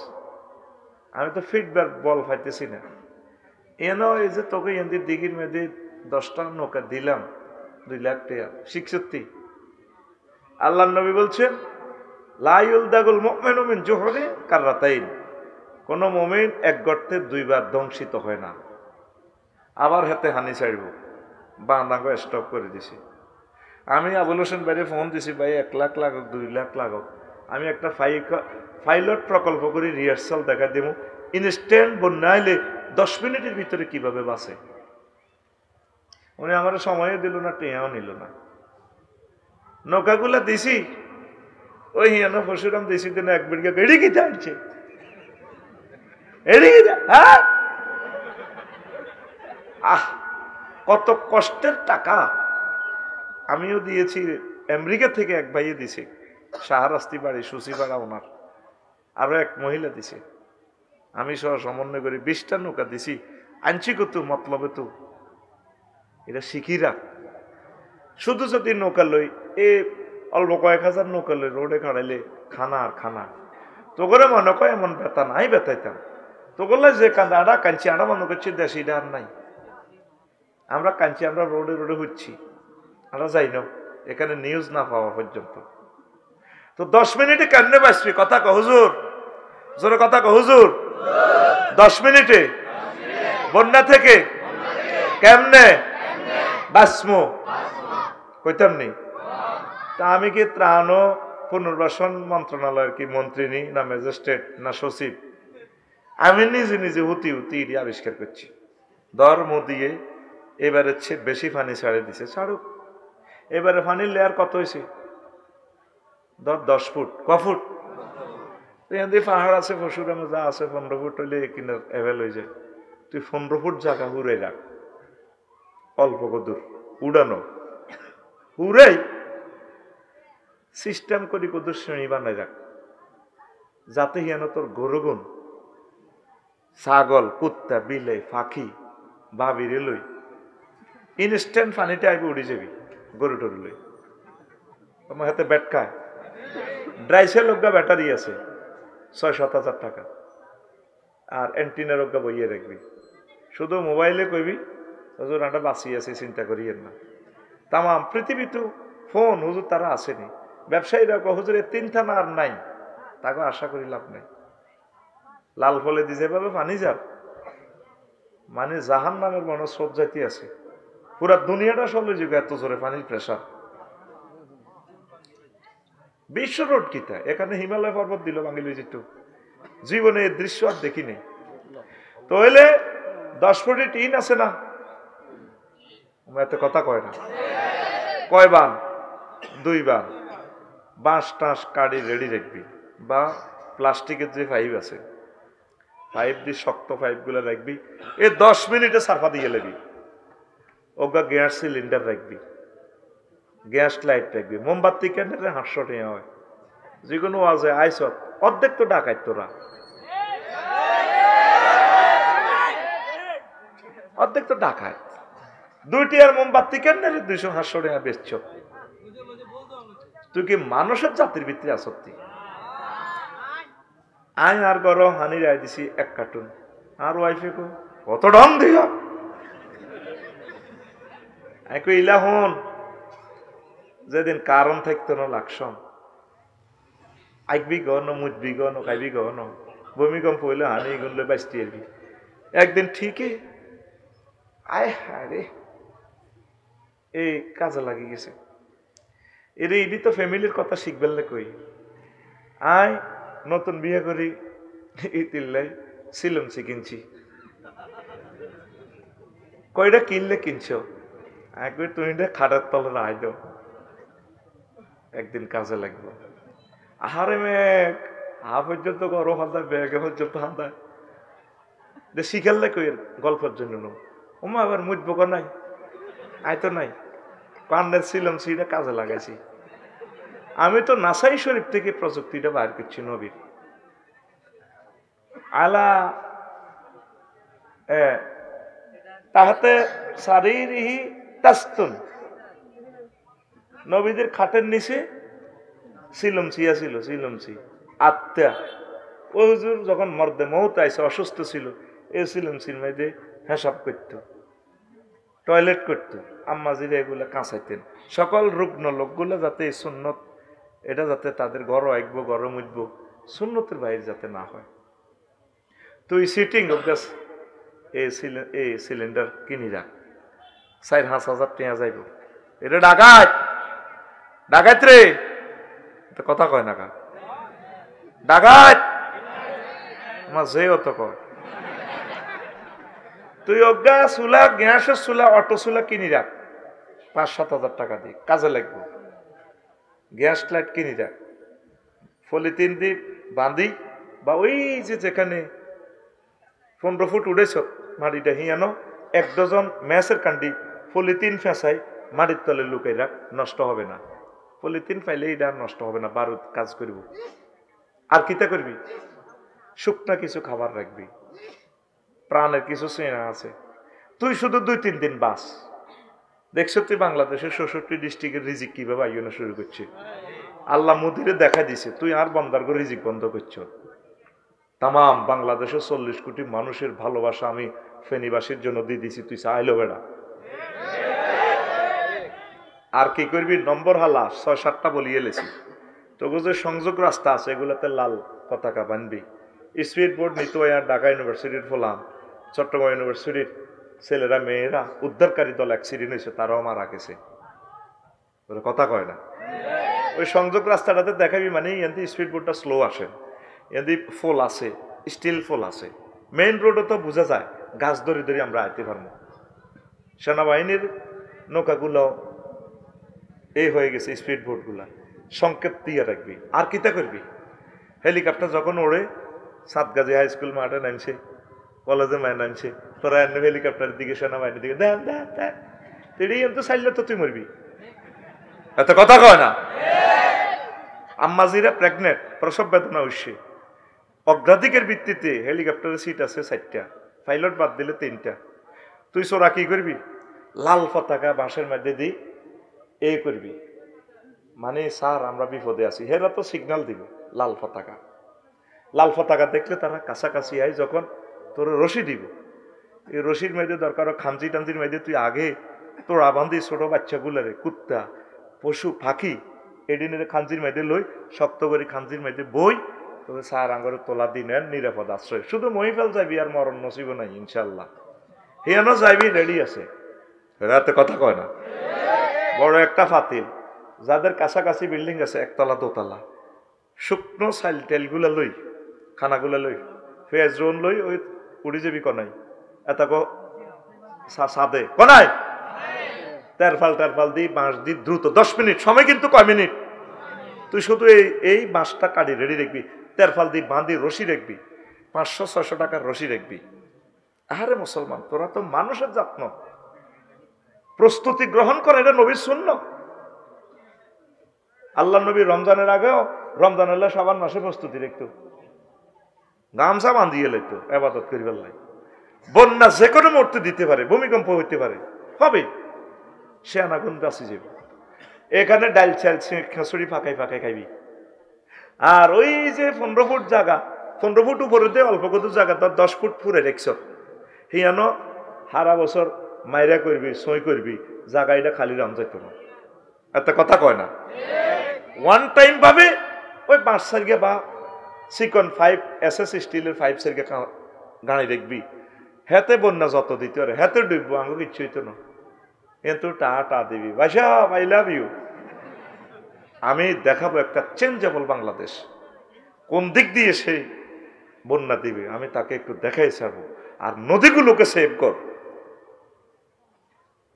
আমি তো ফিডব্যাক বল পাইতেছি না। এনো এই যে তোকে এনদি দিঘির মেয়েদের 10টা নৌকা দিলাম 2 লাখ টাকা শিখছতি। আল্লাহ নবী বলছেন লাইউল দাগুল মুমিনু মিন জুহরি কাররাতাইন, কোন মুমিন এক গর্তে 2 বার ধ্বংসিত হয় না। আবার হাতে হানি ছাড়ব, বাঁধাকে স্টপ করে দিছি। আমি আবুল হোসেন ভাইরে ফোন দিছি, ভাই 1 লাখ লাগুক 2 লাখ লাগুক, আমি একটা পাইলট প্রকল্প করে রিহার্সাল দেখা দেব, ইনস্ট্যান্ট বন্যা আইলে 10 মিনিটের ভিতরে কিভাবে বাঁচে। উনি আমার সময়ও দিল না, টেয়াও নিল না। নৌকাগুলা দিছি, ওই হিয়ানো পরশুরাম দিছি দিন 1 বিঘা এড়ি কি যাচ্ছে, এড়ি হ্যাঁ। কত কষ্টের টাকা। আমিও দিয়েছি, আমেরিকা থেকে এক ভাইয়ে দিছে, শাহরাস্তি বাড়ি সুচিপাড়া ওনার, আরো এক মহিলা দিছে। আমি সহ সমন্বয় করি 20টা নৌকা দিছি। আনছি কত মতলবে তো এটা শিখিরা। শুধু যদি নৌকা লই, অল্প কয়েক হাজার নৌকা লই রোডে খাড়াইলে খানা আর খানা। তো করে মনে কয় এমন বেতা নাই, বেতাইতাম তো করলে যে কাঁদা কাঞ্চি আড়া মনে করছি দেশিটা আর নাই। আমরা কাঞ্চি, আমরা রোডে রোডে হচ্ছি, আমরা যাই না এখানে নিউজ না পাওয়া পর্যন্ত। তো 10 মিনিটে কেমনে বাঁচবি? কথা কহ হুজুর, জোরে কথা কহ হুজুর। 10 মিনিটে বন্যা থেকে কেমনে বাঁচমো কইতাম নেই। তা আমি কি ত্রাণ ও পুনর্বাসন মন্ত্রণালয়ের কি মন্ত্রী নি, না ম্যাজিস্ট্রেট, না সচিব? আমি নিজে নিজে হুতি হুতি আবিষ্কার করছি। ধর্ম দিয়ে এবারে বেশি পানি ছাড়ে দিছে, ছাড়ুক। এবারে পানির লেয়ার কত হয়েছে? 10 ফুট। ক ফুট? পাহাড় আছে, পশুরামে যা আছে 15 ফুট হইলে কিনার এভেল হয়ে যায়। তুই 15 ফুট জায়গা উড়ে রাখ, অল্প কদূর উড়ানো, উড়াই সিস্টেম করি কদূর শ্রেণী বানাই রাখ, যাতে হিয়ানো তোর গরুগুন, ছাগল, কুত্তা, বিলে, পাখি, ভাবিরে লই ইনস্ট্যান্ট পানিতে আইবে উড়ে যাবি। গরু টরু লই তোমার হাতে ব্যাটকায় ড্রাইসের লোক ব্যাটারি আছে 6-7 হাজার টাকা, আর অ্যান্টিনার ওগা বইয়ে রাখবি। শুধু মোবাইলে কইবি হুজুর আটা বাঁচি আছে, চিন্তা করিয়েন না। তামাম পৃথিবী তো ফোন হুজুর তারা আসেনি। ব্যবসায়ীরা হুজুর 3 থানা আর নাই, তাকে আশা করি লাভ নাই। লাল ফলে দিছে ভাবে পানি যার মানে জাহান নামের মনে স্রোত জাতি আছে। পুরা দুনিয়াটা চলে যুগে এত জোরে পানির প্রেশার। বিশ্ব রোড কিতা, এখানে হিমালয় পর্বত দিল বাঙালি যেটু, জীবনে এই দৃশ্য আর দেখিনি। তো হইলে 10 ফুটি টিন আছে না, এত কথা কয় না, কয় বান? 2 বান। বাঁশ টাঁশ কাড়ি রেডি রাখবি, বা প্লাস্টিকের যে পাইপ আছে, পাইপ দিয়ে শক্ত পাইপ গুলো রাখবি। 10 মিনিটে সারফা দিয়ে লেবি। ওগা গ্যাস সিলিন্ডার রাখবি, গ্যাস লাইট রাখবি, মোমবাতি কেন্দ্রে 500 টাকা হয়। যে কোনো আজে আইস অর্ধেক তো ডাকাই তোরা, অর্ধেক তো ডাকায়। 2টি আর মোমবাতি কেন্দ্রে 200-500 টাকা বেচছ। তুই কি মানুষের জাতির ভিতরে আসক্তি? আই আর গর হানি রায় দিছি 1 কার্টুন, আর ওয়াইফে কো কত ঢং দিয়া ইলা হন। যেদিন কারণ থাকতো না লাকসম, আইকবি গন, মুজবি গন, খাইবি গন, ভূমিকম্প হইলে হানি গুনলে বাঁচতে আরবি। একদিন ঠিকই আয় হারে এই কাজে লাগি গেছে। এটি তো ফ্যামিলির কথা শিখবেন না কই। আয় নতুন বিয়ে করি, ইতিল্লাই সিলমসি কিনছি। কয়টা কিনলে কিনছো? একবার তুমি খাটার তলে রায় দাও, একদিন কাজে লাগবে। আহারে মেঘ পর্যন্ত গরম হান্দা, ব্যাগে পর্যন্ত হান্দা শিখালে কই গল্পের জন্য। ওমা আবার মুজবো নাই, আয় তো নাই, কান্নের ছিলাম সেটা কাজে লাগাইছি। আমি তো নাসাই শরীফ থেকে প্রযুক্তিটা বাইর করছি নবীর। আলা হ্যাঁ, তাহাতে সারিরিহি তাস্তুন, নবীদের খাটের নিচে সিলমসি ছিল, সিলমসি আত্মা। ও হুজুর যখন মর্দে মৌত আইসে, অসুস্থ ছিল, এই সিলমসির মধ্যে হিসাব করতো, টয়লেট করতো, আম্মাজিরা এগুলা কাঁচাইতেন। সকল রুগ্ন লোকগুলো যাতে এই সুন্নত, এটা যাতে তাদের ঘর আইকবো, গরম উঠব, সুন্নতের বাইরে যাতে না হয়। তুই সিটিং অভ্যাস এই সিলিন্ডার কিনি রাখ, 4-5 হাজার টাকা যাইব। এটা ডাকাত, ডাকাত রে, কথা কয় না, ডাকাত আমার যে অত কর। তুই অজ্ঞা চুলা, গ্যাসের চুলা, অটো চুলা কিনি রাখ, 5-7 হাজার টাকা দিয়ে কাজে লাগবে। গ্যাস লাইট কিনি রাখ, পলিথিন দিয়ে বাঁধি, বা ওই যে যেখানে 15 ফুট উড়েছ মাটিটা হিয়ানো, 1 ডজন ম্যাচের কান্ডি পলিথিন ফেঁসাই মাটির তলে লুকাই রাখ, নষ্ট হবে না। পলিথিন পাইলে এটা নষ্ট হবে না, বারুদ কাজ করব। আর কিতা করবি, শুকনা কিছু খাবার রাখবি, প্রাণের কিছু চেনা আছে। তুই শুধু 2-3 দিন বাস, দেখছ তুই বাংলাদেশের 66 ডিস্ট্রিক্টের রিজিক কিভাবে আইনা শুরু করছে। আল্লাহ মুদিরে দেখা দিছে, তুই আর বন্দার করে রিজিক বন্ধ করছ। তাম বাংলাদেশের 40 কোটি মানুষের ভালোবাসা আমি ফেনীবাসীর জন্য দিয়ে দিছি, তুই চাইলো বেড়া। আর কি করবি, নম্বর হালা 6-7টা বলিয়ে এলেছি। তবু যে সংযোগ রাস্তা আছে এগুলাতে লাল পতাকা বানবি। স্পিড বোর্ড নিত, ঢাকা ইউনিভার্সিটির ফলাম, চট্টগ্রাম ইউনিভার্সিটির ছেলেরা মেয়েরা উদ্ধারকারী দল অ্যাক্সিডেন্ট হয়েছে, তারাও মারা গেছে, কথা কয় না। ওই সংযোগ রাস্তাটাতে দেখাবি, মানে এখান স্পিড বোর্ডটা স্লো আসে, এখান ফোল আছে, স্টিল ফোল আছে। মেইন রোডে তো বোঝা যায়, গাছ ধরে ধরে আমরা আইতে পারবো। সেনাবাহিনীর নৌকাগুলো এই হয়ে গেছে, স্পিড বোটগুলা সংকেত দিয়ে রাখবি। আর কিতা করবি, হেলিকপ্টার যখন ওড়ে, সাতগাজী হাই স্কুল মাঠে নামছে, কলেজে মায় নামছে, তোরা হেলিকপ্টারের দিকে, সেনাবাহিনীর দিকে দেন দেন দেন, তো চাইলে তো তুই মরবি। এত কথা কয় না। আম্মাজিরা প্রেগনেন্ট, প্রসব বেদনা হচ্ছে, অগ্রাধিকার ভিত্তিতে হেলিকপ্টারের সিট আছে 4টা, পাইলট বাদ দিলে 3টা। তুই সোরা কি করবি, লাল পতাকা বাঁশের মধ্যে দিই এ করবি, মানে স্যার আমরা বিপদে আছি। হেরা তো সিগন্যাল দিবে লাল পতাকা। লাল পতাকা দেখলে তারা কাছাকাছি আয়, যখন তোর রশি দিব, এই রশির মধ্যে দরকার খামচি টামচির মধ্যে তুই আগে তোর আবান্ধি ছোট বাচ্চাগুলারে, কুত্তা, পশু, পাখি, এডিনের খাঞ্জির মধ্যে লই, শক্ত করে খাঞ্জির মধ্যে বই, তবে স্যার আঙ্গরে তোলা দিনের নিরাপদ আশ্রয়। শুধু মহিফেল যাবি, আর মরণ নসিব নাই ইনশাল্লাহ। হিয়ানো যাবি, রেডি আছে। রাতে কথা কয় না। বড় একটা ফাতিল, যাদের কাছাকাছি বিল্ডিং আছে 1তলা 2তলা, শুকনো চাইল তেলগুলা লই, খানাগুলা লই, পেঁয়াজ রোন লই, ওই উড়ি যাবি কনাই, এটা সাদে কনাই তেরফাল দি বাঁশ দি দ্রুত 10 মিনিট সময়, কিন্তু কয় মিনিট, তুই শুধু এই বাঁশটা কাটি রেডি রাখবি, তেরফাল দি বাঁধি রশি রাখবি, 500-600 টাকার রশি রাখবি। আরে মুসলমান, তোরা তো মানুষের যত্ন, প্রস্তুতি গ্রহণ করে, এটা নবীর সুন্নাত। আল্লাহ নবী রমজানের আগেও, রমজান হলে শাবান মাসে প্রস্তুতি রাখতো, গামছা বাঁধিয়ে লাগতো ইবাদত করিবার লাই। বন্যা যে কোনো মুহূর্তে দিতে পারে, ভূমিকম্প হইতে পারে, হবে, সে আনাগুন বাঁচি যাবে। এখানে ডাল চাল খেঁচুড়ি ফাঁকাই ফাঁকাই খাইবি। আর ওই যে 15 ফুট জায়গা, 15 ফুট উপরে দিয়ে অল্প কত জায়গা, তোর 10 ফুট ফুরে রেখছ, হিয়ানো সারা বছর মাইরা করবি, সই করবি, জায়গা এটা খালি রাম যাইত না। একটা কথা কয় না। ওয়ান টাইম ভাবে ওই 5 সারিয়া বা চিকন 5 SS স্টিলের 5 সারিয়া গাড়ি রাখবি, হেতে বন্যা যত দিতে পারে হেতে ডুববো, আঙ্গু কিচ্ছু হইতো না, কিন্তু টা দিবি। ভাইসা আই লাভ ইউ। আমি দেখাবো একটা চেঞ্জেবল বাংলাদেশ, কোন দিক দিয়ে সে বন্যা দিবে আমি তাকে একটু দেখাই ছাড়বো। আর নদীগুলোকে সেভ কর,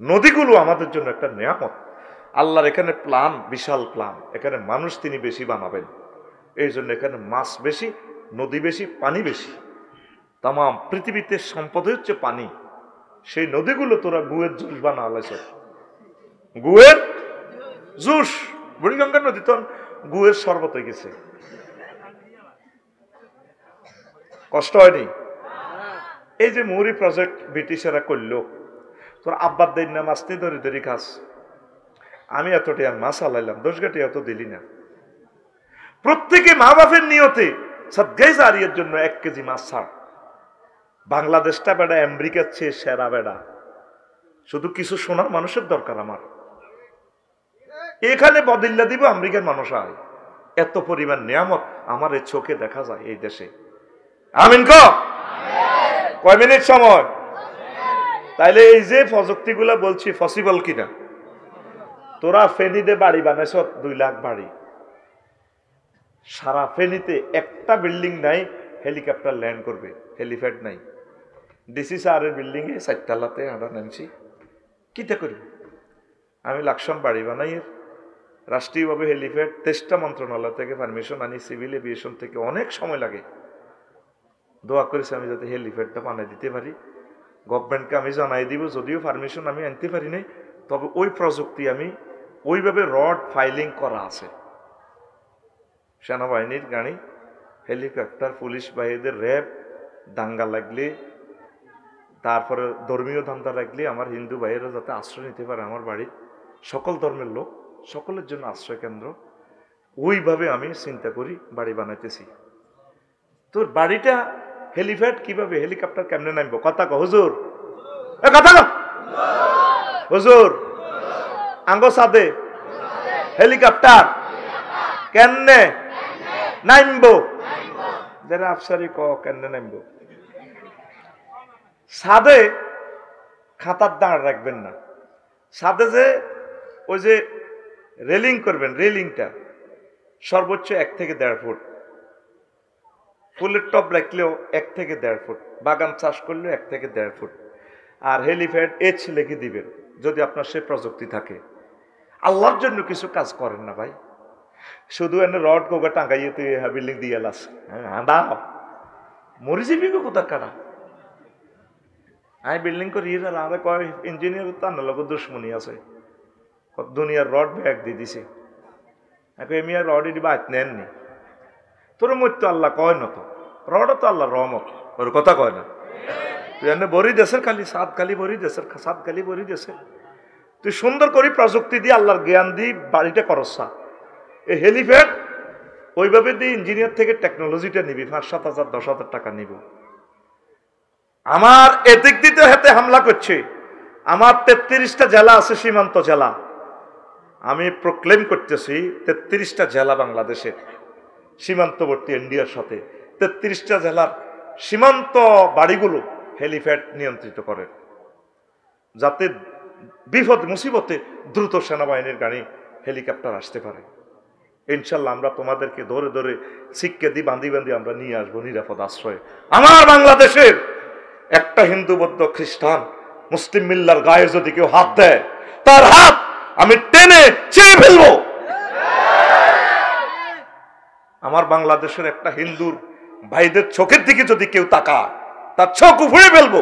নদীগুলো আমাদের জন্য একটা নিয়ামত। আল্লাহর এখানে প্ল্যান, বিশাল প্ল্যান। এখানে মানুষ তিনি বেশি বানাবেন, এই জন্য এখানে মাছ বেশি, নদী বেশি, পানি বেশি। তাম পৃথিবীতে সম্পদ হচ্ছে পানি। সেই নদীগুলো তোরা গুয়ের জুস বানালাইছ, গুয়ের জুস। বুড়িগঙ্গার নদী তো গুয়ের শরবত হয়ে গেছে, কষ্ট হয়নি। এই যে মৌরি প্রজেক্ট ব্রিটিশেরা করলো, তোর আব্বার দিন না মাছ নিয়ে ধরে ধরে খাস, আমি এতটি আর মাছ আলাইলাম, 10 গাটি এত দিলি না। প্রত্যেকে মা বাপের নিয়তে সদ্গাই জারিয়ার জন্য 1 কেজি মাছ ছাড়। বাংলাদেশটা বেড়া আমেরিকার চেয়ে সেরা বেড়া, শুধু কিছু সোনার মানুষের দরকার আমার। এখানে বদিল্লা দিব আমেরিকার মানুষ আয়, এত পরিমাণ নিয়ামত আমার এই চোখে দেখা যায় এই দেশে। আমিন কয় মিনিট সময়? তাইলে এই যে প্রযুক্তিগুলা বলছি পসিবল কিনা? তোরা ফেনীতে বাড়ি বানাইছ 2 লাখ বাড়ি, সারা ফেনীতে একটা বিল্ডিং নাই হেলিকপ্টার ল্যান্ড করবে, হেলিপ্যাড নাই। ডিসি স্যারের বিল্ডিং এ 4 তলাতে আমরা নামছি, কিটা করব? আমি লাকসাম বাড়ি বানাই, রাষ্ট্রীয়ভাবে হেলিপ্যাড 23টা মন্ত্রণালয় থেকে পারমিশন আনি, সিভিল এভিয়েশন থেকে অনেক সময় লাগে। দোয়া করেছি আমি যাতে হেলিপ্যাডটা বানাই দিতে পারি। গভর্নমেন্টকে আমি জানাই দিব, যদিও পারমিশন আমি আনতে পারি নাই, তবে ওই প্রযুক্তি আমি ওইভাবে রড ফাইলিং করা আছে। সেনাবাহিনীর গাড়ি, হেলিকপ্টার, পুলিশ বাহিনীদের, র্যাব, দাঙ্গা লাগলে, তারপরে ধর্মীয় ধান্দা লাগলে আমার হিন্দু ভাইয়েরা যাতে আশ্রয় নিতে পারে আমার বাড়ির, সকল ধর্মের লোক, সকলের জন্য আশ্রয় কেন্দ্র, ওইভাবে আমি চিন্তা করি বাড়ি বানাইতেছি। তোর বাড়িটা হেলিপ্যাড কিভাবে, হেলিকপ্টার কেমনে নামবো? কথা কো হুজুর, কথা কো হুজুর, আঙ্গ সাদে হেলিকপ্টার কেমনে নামবো? যারা আফসারি ক কেমনে নামবো? সাদে খাতার দাঁড় রাখবেন না, সাদে যে ওই যে রেলিং করবেন, রেলিংটা সর্বোচ্চ 1 থেকে 1.5 ফুট, ফুলের টপ রাখলেও 1 থেকে 1.5 ফুট, বাগান চাষ করলেও 1 থেকে 1.5 ফুট। আর হেলিপ্যাড এইচ লিখে দিবেন যদি আপনার সে প্রযুক্তি থাকে। আল্লাহর জন্য কিছু কাজ করেন না ভাই, শুধু এনে রড কোগা টাঙ্গাইয়ে তুই বিল্ডিং দিয়ে লাস, হ্যাঁ দাও মরি যাবি গো কোথার কাটা। আমি বিল্ডিং করি আরে কয় ইঞ্জিনিয়ার তো আনার লোক দুশ্মনী আছে, দুনিয়ার রড ব্যাগ দিয়ে দিছে, এমি আর রড এটি বাদ নেননি। তোর মধ্যে তো আল্লাহ কয় না, তো রড তো আল্লাহ রহমত, ওর কথা কয় না। তুই এনে বরি দেশের খালি সাত খালি বরি দেশের, সাত খালি বরি দেশের, তুই সুন্দর করি প্রযুক্তি দিয়ে আল্লাহর জ্ঞান দিয়ে বাড়িটা করসা। এই হেলিপ্যাড ওইভাবে দিয়ে ইঞ্জিনিয়ার থেকে টেকনোলজিটা নিবি, 5-7 হাজার 10,000 টাকা নিব। আমার এদিক দিতে হাতে হামলা করছে, আমার 33টা জেলা আছে, সীমান্ত জেলা। আমি প্রক্লেম করতেছি 33টা জেলা বাংলাদেশের সীমান্তবর্তী ইন্ডিয়ার সাথে, 33টা জেলার সীমান্ত বাড়িগুলো হেলিপ্যাড নিয়ন্ত্রিত করে, যাতে বিপদ মুসিবতে দ্রুত সেনাবাহিনীর গাড়ি, হেলিকপ্টার আসতে পারে। ইনশাল্লাহ আমরা তোমাদেরকে ধরে ধরে শিক্ষা দিয়ে বাঁধি বাঁধি আমরা নিয়ে আসবো নিরাপদ আশ্রয়ে। আমার বাংলাদেশের একটা হিন্দু, বৌদ্ধ, খ্রিস্টান, মুসলিম মিল্লার গায়ে যদি কেউ হাত দেয়, তার হাত আমি টেনে ছিঁড়ে ফেলবো। আমার বাংলাদেশের একটা হিন্দুর ভাইদের চোখের দিকে যদি কেউ তাকায়, তার চোখ উপড়ে ফেলবো।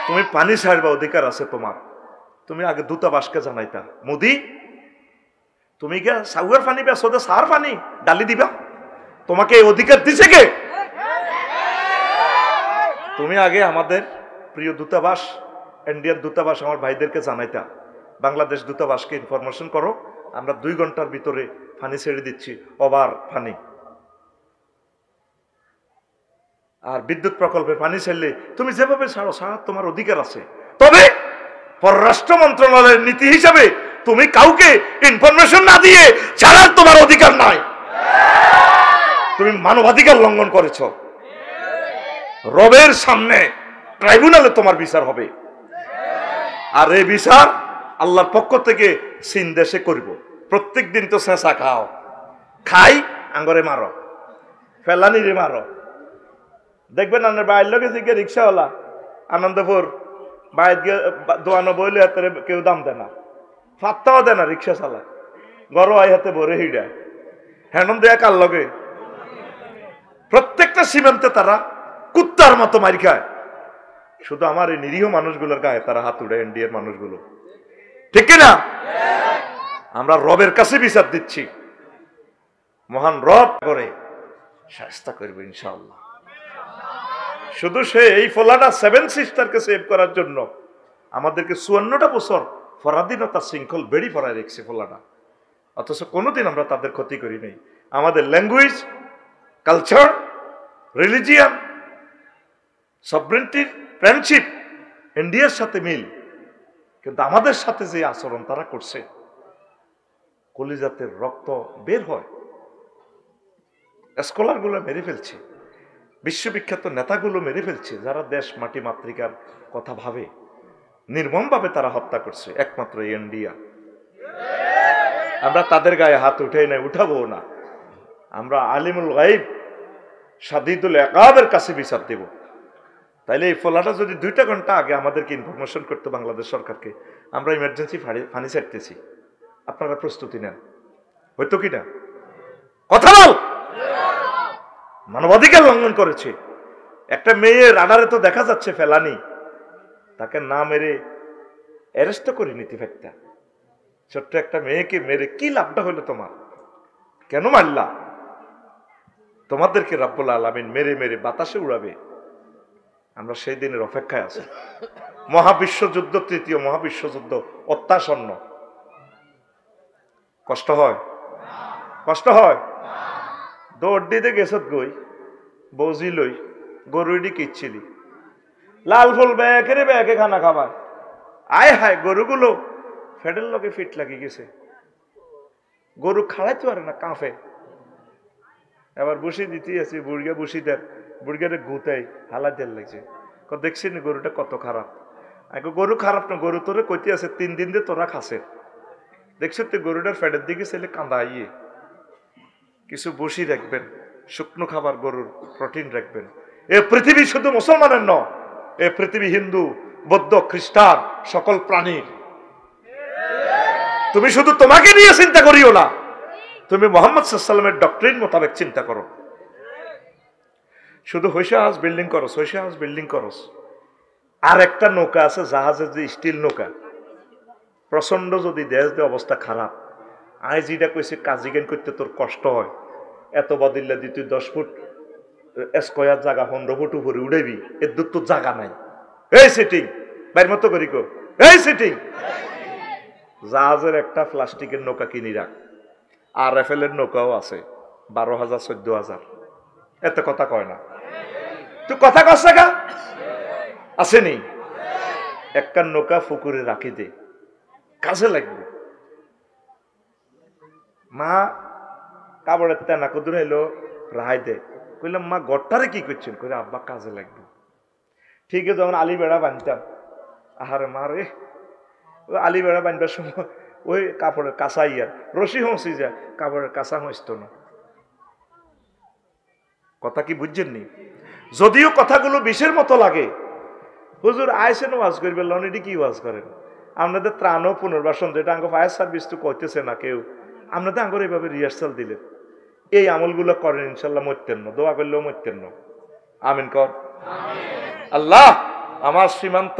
তুমি পানি ছাড়বা, অধিকার আছে তোমার। তুমি আগে দূতাবাসকে জানাইতা, মোদি তুমি কে সাউয়ার পানি বেসো, সার পানি ডালি দিবা, তোমাকে এই অধিকার দিছে কে? তুমি আগে আমাদের প্রিয় দূতাবাস, ইন্ডিয়ান দূতাবাস, আমার ভাইদেরকে জানাইতা, বাংলাদেশ দূতাবাসকে ইনফরমেশন করো, আমরা 2 ঘন্টার ভিতরে পানি ছেড়ে দিচ্ছি, ওভার পানি। আর বিদ্যুৎ প্রকল্পের পানি ছেড়লে তুমি যেভাবে ছাড়ো, ছাড়ার তোমার অধিকার আছে। তবে পররাষ্ট্র মন্ত্রণালয়ের নীতি হিসাবে তুমি কাউকে ইনফরমেশন না দিয়ে ছাড়ার তোমার অধিকার নাই। তুমি মানবাধিকার লঙ্ঘন করেছ। রবের সামনে ট্রাইব্যুনালে তোমার বিচার হবে, আর এই বিচার আল্লাহর পক্ষ থেকে চীন দেশে করব। প্রত্যেক দিন তো চেঁচা খাও, খাই আঙ্গরে মারো, ফেলানিরে মারো। দেখবেন আপনার বাইর লোকে জিজ্ঞে রিক্সাওয়ালা আনন্দপুর বাইর গিয়ে দোয়ানো বইলে হাতে কেউ দাম দেয় না, ফাত্তাও দেয় না, রিক্সা চালায়, গরো আই হাতে ভরে হিডায়, হ্যান্ডম দেয়া কার লগে। প্রত্যেকটা সীমান্তে তারা কুত্তার মতো মারি খায়, শুধু আমার এই নিরীহ মানুষগুলোর গায়ে তারা হাত উড়ে, ইন্ডিয়ার মানুষগুলো, ঠিক কিনা? আমরা রবের কাছে বিচার দিচ্ছি, মহান রব করে শাস্তি করবে ইনশাআল্লাহ। শুধু সে এই ফলাটা 7 সিস্টারকে সেভ করার জন্য আমাদেরকে 54টা বছর পরাধীনতার শৃঙ্খল বেড়ি পড়ায় রেখেছে ফলাটা, অথচ কোনোদিন আমরা তাদের ক্ষতি করি নাই। আমাদের language, culture, religion, sovereignty, friendship ইন্ডিয়ার সাথে মিল, কিন্তু আমাদের সাথে যে আচরণ তারা করছে, কলিজাতের রক্ত বের হয়। স্কলারগুলো মেরে ফেলছে, বিশ্ববিখ্যাত নেতাগুলো মেরে ফেলছে, যারা দেশ মাটি মাতৃকার কথা ভাবে, নির্মমভাবে তারা হত্যা করছে একমাত্র ইন্ডিয়া। আমরা তাদের গায়ে হাত উঠে নাই, উঠাবো না। আমরা আলিমুল গাইব শাদীদুল ইকাবের কাছে বিচার দেব। তাইলে এই ফলাটা যদি 2টা ঘন্টা আগে আমাদেরকে ইনফরমেশন করতে বাংলাদেশ সরকারকে, আমরা ইমার্জেন্সি ফানি ছাড়তেছি, আপনারা প্রস্তুতি নেন, হয়তো কি না? কথা বল। মানবাধিকার লঙ্ঘন করেছে। একটা মেয়ে রাডারে তো দেখা যাচ্ছে ফেলানি, তাকে না মেরে অ্যারেস্ট করে নীতি ফেকটা। ছোট্ট একটা মেয়েকে মেরে কি লাভটা হলো তোমার? কেন মারলা? তোমাদেরকে রাব্বুল আলামিন মেরে মেরে বাতাসে উড়াবে। আমরা সেই দিনের অপেক্ষায় আছি। মহাবিশ্বযুদ্ধ, 3য় মহাবিশ্বযুদ্ধ অত্যাসন্ন। কষ্ট হয়? কষ্ট হয়? দৌড় দিতে গেছত গই, বজি লই, গরুডি কিচ্ছিলি, লাল ফুল ব্যাগে ব্যাগে খানা খাবার। আয় হায়, গরুগুলো ফেডের লগে ফিট লাগি গেছে, গরু খাড়াইতে পারে না, কাঁপে। এবার বসি দিতে আছি, বুড়িয়া বসি দেন, বুড়িয়ারে গুতাই হালা দেন লাগছে। দেখছি না গরুটা কত খারাপ। গরু খারাপ না, গরু তোরে কইতে আছে 3 দিন দিয়ে তোরা খাসে। দেখছো তো গরুটার ফেডের দিকে ছেলে কাঁদা আইয়ে। কিছু বসি রাখবেন, শুকনো খাবার, গরুর প্রোটিন রাখবেন। এ পৃথিবী শুধু মুসলমানের নয়, এ পৃথিবী হিন্দু, বৌদ্ধ, খ্রিস্টান, সকল প্রাণীর। তুমি শুধু তোমাকে নিয়ে চিন্তা করিও না, তুমি মুহাম্মদ সাল্লাল্লাহু আলাইহি ওয়াসাল্লামের ডক্ট্রিন মোতাবেক চিন্তা করো। শুধু হইসা হাউস বিল্ডিং করস, হইসা হাউস বিল্ডিং করস। আর একটা নৌকা আছে, জাহাজের যে স্টিল নৌকা, প্রচন্ড যদি দেশ দিয়ে অবস্থা খারাপ, আই যেটা কইছে কাজিগেন করতে তোর কষ্ট হয়, এত বদিল্লা দি তুই 10 ফুট স্কয়ার জায়গা 15 ফুট উপরে উড়াবি, এর দূর তোর জায়গা নাই। এই সিটিং বাইর মতো করি কো, এই সিটিং। জাহাজের একটা প্লাস্টিকের নৌকা কিনি রাখ, আর রাফেলের নৌকাও আছে 12,000 14,000। এত কথা কয় না, তুই কথা কস না আসেনি। একটা নৌকা পুকুরে রাখি দে, কাজে লাগবে। মা কাপড়ের তেনা কদুর এলো রাহাই দে, কইলাম মা গড়টারে কি করছেন? কইলে আব্বা কাজে লাগবে। ঠিক আছে, যখন আলি বেড়া বাঁধতাম, আহারে মা রে, ওই আলি বেড়া বাঁধবার সময় ওই কাপড়ের কাঁচা ইয়ার রশি হসি যায়, কাপড়ের কাঁচা হইত না। কথা কি বুঝছেন নি? যদিও কথাগুলো বিষের মতো লাগে। হুজুর আইসেন ওয়াজ করবে, লনেডি কি ওয়াজ করেন? আপনাদের ত্রাণ ও পুনর্বাসন, যেটা আঙ্গ ফায়ার সার্ভিস তো কইতেছে না কেউ, আপনাদের আঙ্গর এইভাবে রিহার্সাল দিলেন, এই আমলগুলো করেন, ইনশাল্লাহ মরতেন না, দোয়া করলেও মরতেন না। আমিন কর। আল্লাহ, আমার সীমান্ত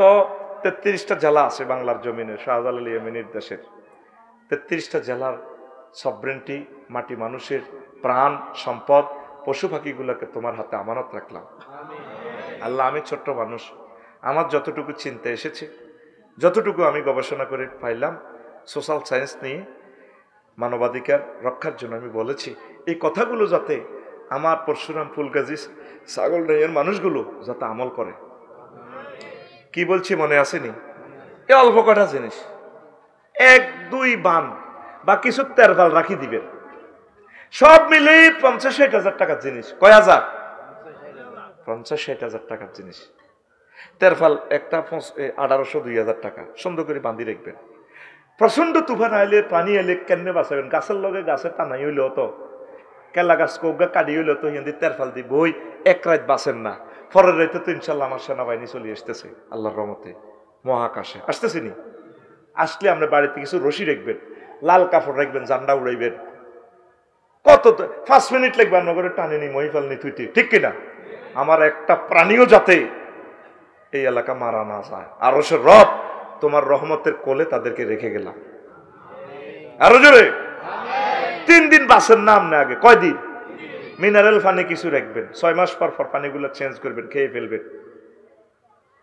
33টা জেলা আছে বাংলার জমিনে, শাহজালাল ইয়ামিনীর দেশের 33টা জেলার সভরেন্টি, মাটি মানুষের প্রাণ, সম্পদ, পশু পাখিগুলোকে তোমার হাতে আমানত রাখলাম। আল্লাহ, আমি ছোট্ট মানুষ, আমার যতটুকু চিন্তা এসেছে, যতটুকু আমি গবেষণা করে পাইলাম সোশ্যাল সায়েন্স নিয়ে, মানবাধিকার রক্ষার জন্য আমি বলেছি, এই কথাগুলো যাতে আমার পরশুরাম, ফুলগাজী, ছাগলনাইয়ের মানুষগুলো যাতে আমল করে। কি বলছি মনে আসেনি? এ অল্প কটা জিনিস, 1-2 বান বা কিছু তেরফাল রাখি দিবেন, সব মিলে 50-60 টাকার জিনিস। কয় হাজার? 50-60 টাকার জিনিস। তেরফাল একটা 1800-2000 টাকা সুন্দর করে বাঁধি রাখবেন। প্রচন্ড তুফান আইলে, পানি এলে কেমনে বাঁচাবেন? গাছের লগে গাছে টানাই হইলেও তো, কেলা গাছ কৌগা কাটি হইলেও তো হিন্দি তেরফাল দি বই, এক রাত বাঁচেন না। পরের রাইতে তো ইনশাল্লাহ আমার সেনাবাহিনী চলে আসতেছে আল্লাহর রহমতে, মহাকাশে আসতেছে নি। আসলে আমরা বাড়িতে কিছু রশি রাখবেন, লাল কাপড় রাখবেন, জান্ডা উড়াইবেন। কত 5 মিনিট লাগবে নগরে টানে নি, মহিফাল নি তুইতে, ঠিক কিনা? আমার একটা প্রাণীও যাতে এই এলাকা মারা না যায়। আর সে রব তোমার রহমতের কোলে তাদেরকে রেখে গেলাম। আরো জোরে 3 দিন বাসের নাম না, আগে কয়দিন? মিনারেল পানি কিছু রাখবেন, 6 মাস পর পর পানিগুলো চেঞ্জ করবেন, খেয়ে ফেলবেন।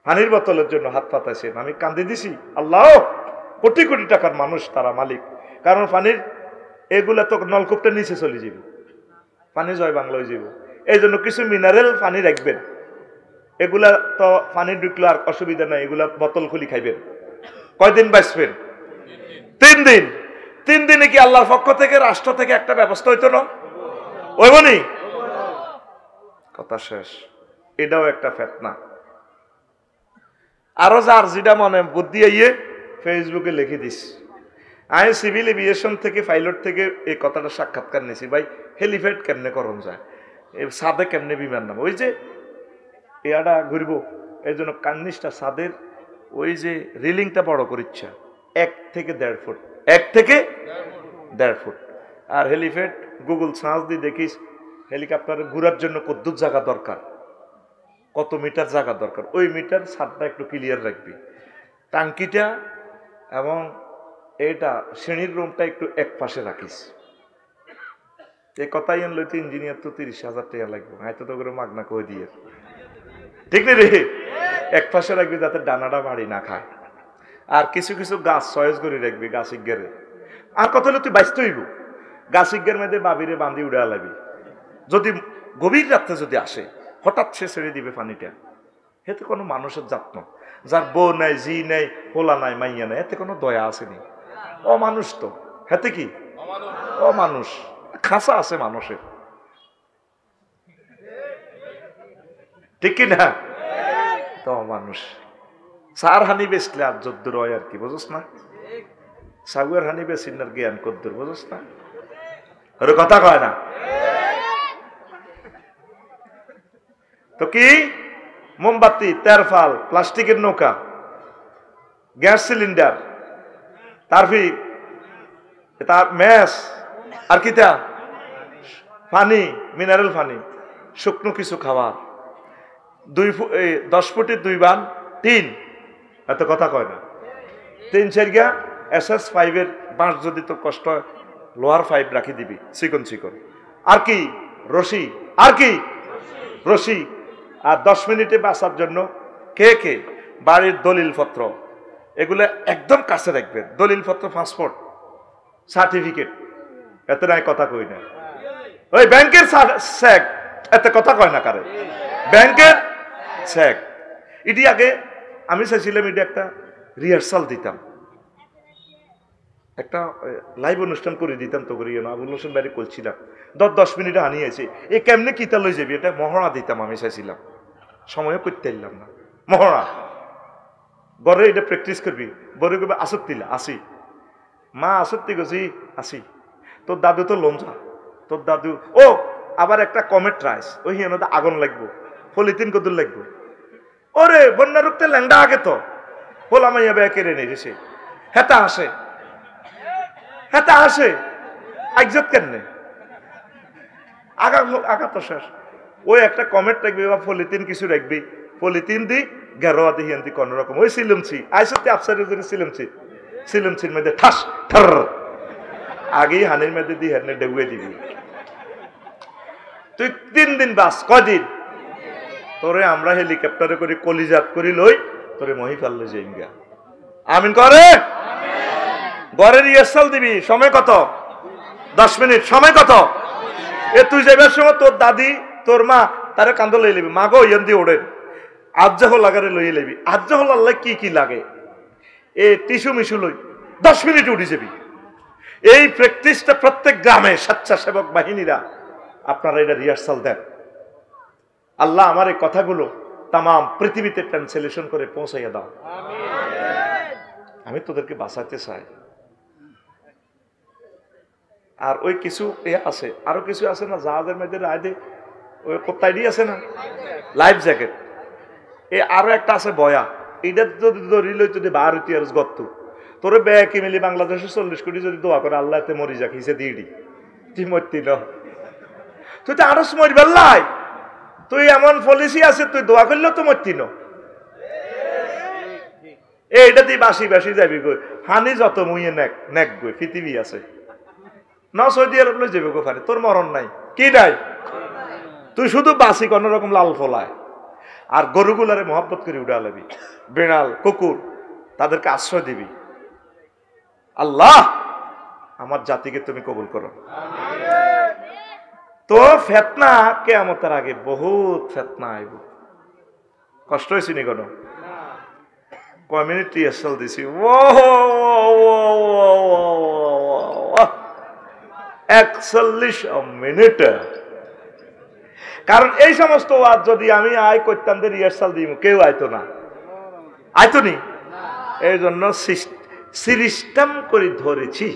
পানির বোতলের জন্য হাত পাতাইছেন, আমি কান্দি দিছি। আল্লাহ, কোটি কোটি টাকার মানুষ তারা মালিক, কারণ পানির এগুলা তো নলকূপটা নিচে চলে যাবে, পানি জয় বাংলা হয়ে যাব। এই জন্য কিছু মিনারেল পানি রাখবেন, এগুলা তো পানি ঢুকলে আর অসুবিধা নাই, এগুলা বোতল খুলি খাইবেন। কয়দিন বাঁচবেন? 3 দিন। 3 দিনে কি আল্লাহর পক্ষ থেকে, রাষ্ট্র থেকে একটা ব্যবস্থা হইতো না? ওইবনি কথা শেষ। এটাও একটা ফেতনা। আরো যার যেটা মনে বুদ্ধি আইয়ে ফেসবুকে লিখে দিস। আমি সিভিল এভিয়েশন থেকে, পাইলট থেকে এই কথাটা সাক্ষাৎকার নিয়েছি। ভাই, হেলিপ্যাড কেমনে করণ যায়, সাদে কেমনে বিমান নাম, ওই যে এয়াটা ঘুরবো, এই জন্য কান্নিসটা সাদের ওই যে রিলিংটা বড় করিচ্ছা 1 থেকে 1.5 ফুট, 1 থেকে 1.5 ফুট। আর হেলিপ্যাড গুগল সার্চ দিয়ে দেখিস হেলিকপ্টারে ঘুরার জন্য কত জায়গা দরকার, কত মিটার জায়গা দরকার, ওই মিটার ছাদটা একটু ক্লিয়ার রাখবি, টাঙ্কিটা এবং এইটা শ্রেণীর রুমটা একটু এক পাশে রাখিস। এই কথাই আনলো তো ইঞ্জিনিয়ার তো 30,000 টাকা লাগবে, হয়তো তো করে মাগনা কই দিয়ে, ঠিক না রে? এক পাশে রাখবি যাতে ডানাটা বাড়ি না খায়। আর কিছু কিছু গাছ চয়েস করে রাখবি, গাছ ইজ্ঞারে। আর কথা হলো তুই বাঁচতে হইব, গাছ ইজ্ঞার মধ্যে বাবিরে বান্ধি উড়ে আলাবি। যদি গভীর রাত্রে যদি আসে, হঠাৎ সে ছেড়ে দিবে পানিটা, এতে কোনো মানুষের যত্ন, যার বউ নাই, জি নাই, পোলা নাই, মাইয়া নাই, এতে কোনো দয়া আসেনি। অমানুষ তো, হেতে কি অমানুষ, খাসা আছে মানুষের, ঠিক কি না? তো মানুষ সার হানি বেচলে আর যদ্দুর হয় আর কি, বুঝস না? সাগুয়ার হানি বেচিনার জ্ঞান কদ্দুর, বুঝস না? ওর কথা কয় না তো। কি মোমবাতি, তেরফাল, প্লাস্টিকের নৌকা, গ্যাস সিলিন্ডার, তারপি তার ম্যাস, আর কিটা পানি, মিনারেল পানি, শুকনো কিছু খাবার, 10 ফুটে 2 বান 3, এত কথা কয় না। 3-4 গা SS5 এর বাঁশ, যদি তো কষ্ট হয় লোহার 5 রাখি দিবি, চিকন চিকন। আর কি রশি, আর কি রশি। আর 10 মিনিটে বাঁচার জন্য কে কে বাড়ির দলিল পত্র, এগুলো একদম কাছে রাখবেন। দলিল পত্র, পাসপোর্ট, সার্টিফিকেট, এত নাই কথা কই না। ওই ব্যাংকের চেক, এত কথা কয় না কারে, ব্যাংকের চেক। এটি আগে আমি চাইছিলাম এটা একটা রিহার্সাল দিতাম, একটা লাইভ অনুষ্ঠান করে দিতাম, তো করি না আবুল হোসেন বাড়ি করছিলাম, 10 মিনিটে আনিয়েছে। এ কেমনে কিতা লই যাবি, এটা মহড়া দিতাম আমি চাইছিলাম, সময়ও করতে পারলাম না। মহড়া গড়ে এটা প্র্যাকটিস করবি, বড় করবে আসত্তিলা আসি, মা আসত্তি গেছি আসি, তোর দাদু তো লঞ্চা, তোর দাদু। ও আবার একটা কমেট রাইস, ওই হিয়ানো আগুন লাগবো, পলিথিন কদুর লাগবো। ওরে বন্যা রুখতে ল্যাংডা আগে তো হোলা মাইয়া বেয়া কেড়ে নিয়ে গেছে, হেতা আসে, হেতা আসে, আইজত কেন আগা আগা তো শেষ। ওই একটা কমেট রাখবি বা পলিথিন কিছু রাখবি, পলিথিন দি গেরোয়া দি হিয়ান্তি কোন রকম ওই সিলমছি আইসতে আফসারের যদি সিলমছির মধ্যে ঠাস ঠার আগেই হানির মধ্যে দিয়ে হেনে ডেগুয়ে দিবি। তুই 3 দিন বাস, কদিন তোরে আমরা হেলিকপ্টারে করে কলিজাত করি লই, তোরে মহি ফেললে যাইঙ্গা। আমিন করে ঘরে রিহার্সাল দিবি। সময় কত? 10 মিনিট। সময় কত? এ তুই যাইবার সময় তোর দাদি, তোর মা তারে কান্দ লই লিবি, মা গো ইয়ান দিয়ে ওড়েন, আজ্জাহ লাগারে লইয়ে লিবি। আজ্জাহ আল্লাহ কি কি লাগে, এ টিস্যু মিশু লই 10 মিনিট উঠে যাবি। এই প্র্যাকটিসটা প্রত্যেক গ্রামে স্বেচ্ছাসেবক বাহিনীরা আপনারা এটা রিহার্সাল দেন। আল্লাহ আমার এই কথাগুলো তাম পৃথিবীতে ট্রান্সলেশন করে পৌঁছাইয়া দাও। আমি তোদেরকে বাঁচাতে চাই। আর ওই কিছু এ আছে, আরো কিছু আছে না জাহাজের মধ্যে রায় দে, ওই কোথায় আছে না লাইফ জ্যাকেট, এ আরো একটা আছে বয়া, এইটা যদি ধরিল যদি বার হইতে আর গত্ত তোরে ব্যাকি মিলি বাংলাদেশে 40 কোটি যদি দোয়া করে আল্লাহ তে মরি যা খিসে দিই তুই মরতি না, তুই তো আরো মরবার লাই, তুই এমন পলিসি আছে তুই দোয়া করলেও তো মরতি না। এইটা তুই বাসি বাসি যাবি গো, হানি যত মুইয়ে নেক নেক গো পৃথিবী আছে না, সৌদি আরব লই যাবে গো, ফারে তোর মরণ নাই কি নাই। তুই শুধু বাসি কোন রকম লাল ফলায় আর গরুগুলারে মহব্বত করে উড়ালাবি, বেড়াল কুকুর তাদেরকে আশ্রয় দিবি। আল্লাহ আমার জাতিকে তুমি কবুল করো। তো ফেতনা কিয়ামতের আগে বহুত ফেতনা আইব। কষ্ট হয়েছে নি কোনো? কমিউনিটি এসল দিছি 41 মিনিট। কারণ এই সমস্ত ওয়াজ যদি আমি আয় করতাম রিহার্সাল দিব, কেউ আইতো না, আইতো নি। এই জন্য সিস্টেম করে ধরেছি।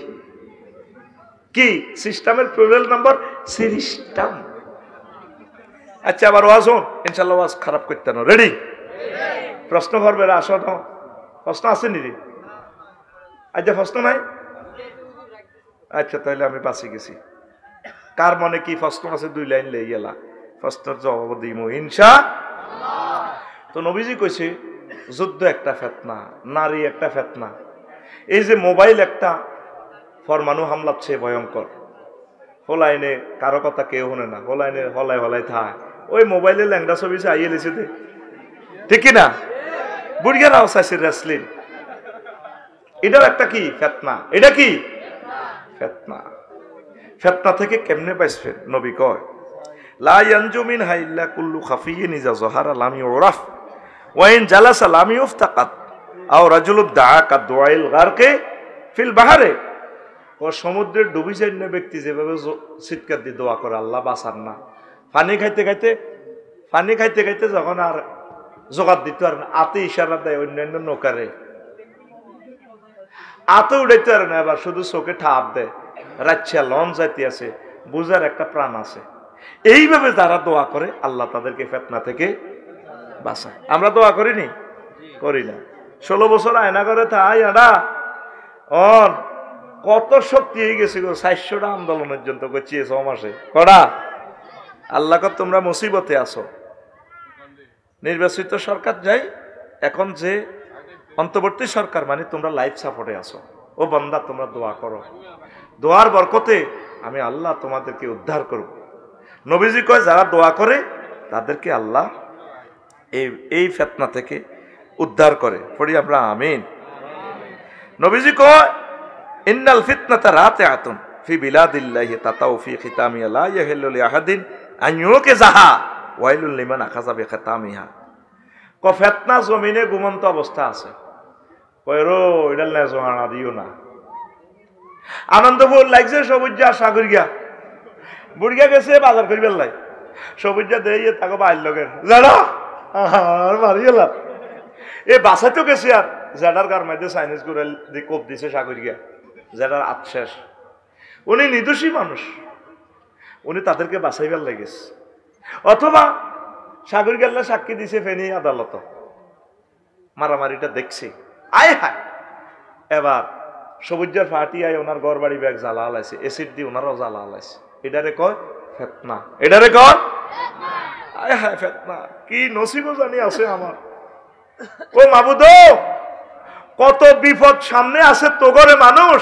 কি সিস্টেমের প্লুরাল নাম্বার? সিস্টেম। আচ্ছা আবার ওয়াজ হন, ইনশাআল্লাহ ওয়াজ খারাপ করতে না। রেডি? প্রশ্ন করবে? আসো না, প্রশ্ন আছে নি? আচ্ছা প্রশ্ন নাই? আচ্ছা তাহলে আমি বাঁচি গেছি। কার মনে কি প্রশ্ন আছে? 2 লাইন লেই গেলা, প্রশ্নের জবাব দিব ইনশাআল্লাহ। তো নবীজি কইছে যুদ্ধ একটা ফিতনা, নারী একটা ফিতনা, এই যে মোবাইল একটা পরমাণু হামলার চেয়ে ভয়ঙ্কর। হলাইনে কারো কথা কেউ শুনে না, হলাইনে হলাই হলাই থায়, ওই মোবাইলে ল্যাংড়া ছবি আইয়ে লেছে দে, ঠিক না? বুড়িয়ারাও চাইছে রেসলিং। এটার একটা কি ফিতনা, এটা কি ফিতনা। ফিতনা থেকে কেমনে পাইছে নবী কয়, লা ইয়ানজু মিনহা ইল্লা কুল্লু খাফিয়্যিন ইযা যাহারা লাম ইউরাফ ওয়া ইন জালাসা লাম ইফতাকাত আও রাজুলুদ দাআ কাদুআইল গারকে ফিল বাহরে। ও সমুদ্রের ডুবি যায় না ব্যক্তি যেভাবে চিৎকার দিয়ে দোয়া করে আল্লাহ বাঁচান না, পানি খাইতে খাইতে যখন আর জোগাড় দিতে আর না, আতে ইশারা দেয় অন্যান্য নৌকারে, আতে উড়াইতে আর না, এবার শুধু চোখে ঠাপ দেয়, রাচ্ছা লঞ্চ যাইতে আছে, বুঝার একটা প্রাণ আছে। এইভাবে যারা দোয়া করে আল্লাহ তাদেরকে ফিতনা থেকে বাঁচায়। আমরা দোয়া করিনি? করি না। 16 বছর আয়না করে তাই আডা অন কত শক্তি হয়ে গেছে গো, 400টা আন্দোলনের জন্য করছি 6 মাসে কড়া। আল্লাহ তোমরা মুসিবতে আছো। নির্বাচিত সরকার যাই, এখন যে অন্তর্বর্তী সরকার মানে তোমরা লাইফ সাপোর্টে আছো। ও বান্দা তোমরা দোয়া করো, দোয়ার বরকতে আমি আল্লাহ তোমাদেরকে উদ্ধার করব। নবীজি কয় যারা দোয়া করে তাদেরকে আল্লাহ এই ফিতনা থেকে উদ্ধার করে। পড়ি আমরা আমিন। নবীজি কয় ইন্নাল ফিতনাতা রাতিআতুন ফি বিলাদিল্লাহি তাতাউ ফি খিতামিহা লা ইয়াহিল্লু লিআহাদিন আন ইউকিযাহা ওয়াইলুল লিমান আখাযা বিখিতামিহা। ক ফিতনা জমিনে ঘুমন্ত অবস্থা আছে, কয় রো এটা লেজো আনা দিও না। আনন্দপুর লাগছে সবুজা সাগর গিয়া বুড়িয়া গেছে বাজার করিবার লাই, সবুজা দিয়ে তাকে বাইর লগের জানা আর মারি গেলাম। এ বাসাইতো গেছে আর জেডার গার মধ্যে চাইনিজ করে কোপ দিছে সাগর গিয়া, জেডার আত্মেষ। উনি নির্দোষী মানুষ, উনি তাদেরকে বাঁচাইবার লেগেছে। অথবা সাগর গেল্লা সাক্ষী দিছে ফেনী আদালত, মারামারিটা দেখছি আয় হায়। এবার সবুজার ফাটি আয় ওনার ঘর বাড়ি ব্যাগ জ্বালা হালাইছে, এসিড দিয়ে ওনারাও জ্বালা হালাইছে। এটারে কয় ফিতনা, এটারে কয় আয় হায় ফিতনা। কি নসিব জানি আছে আমার। ও মাবুদ, কত বিপদ সামনে আছে তো ঘরে মানুষ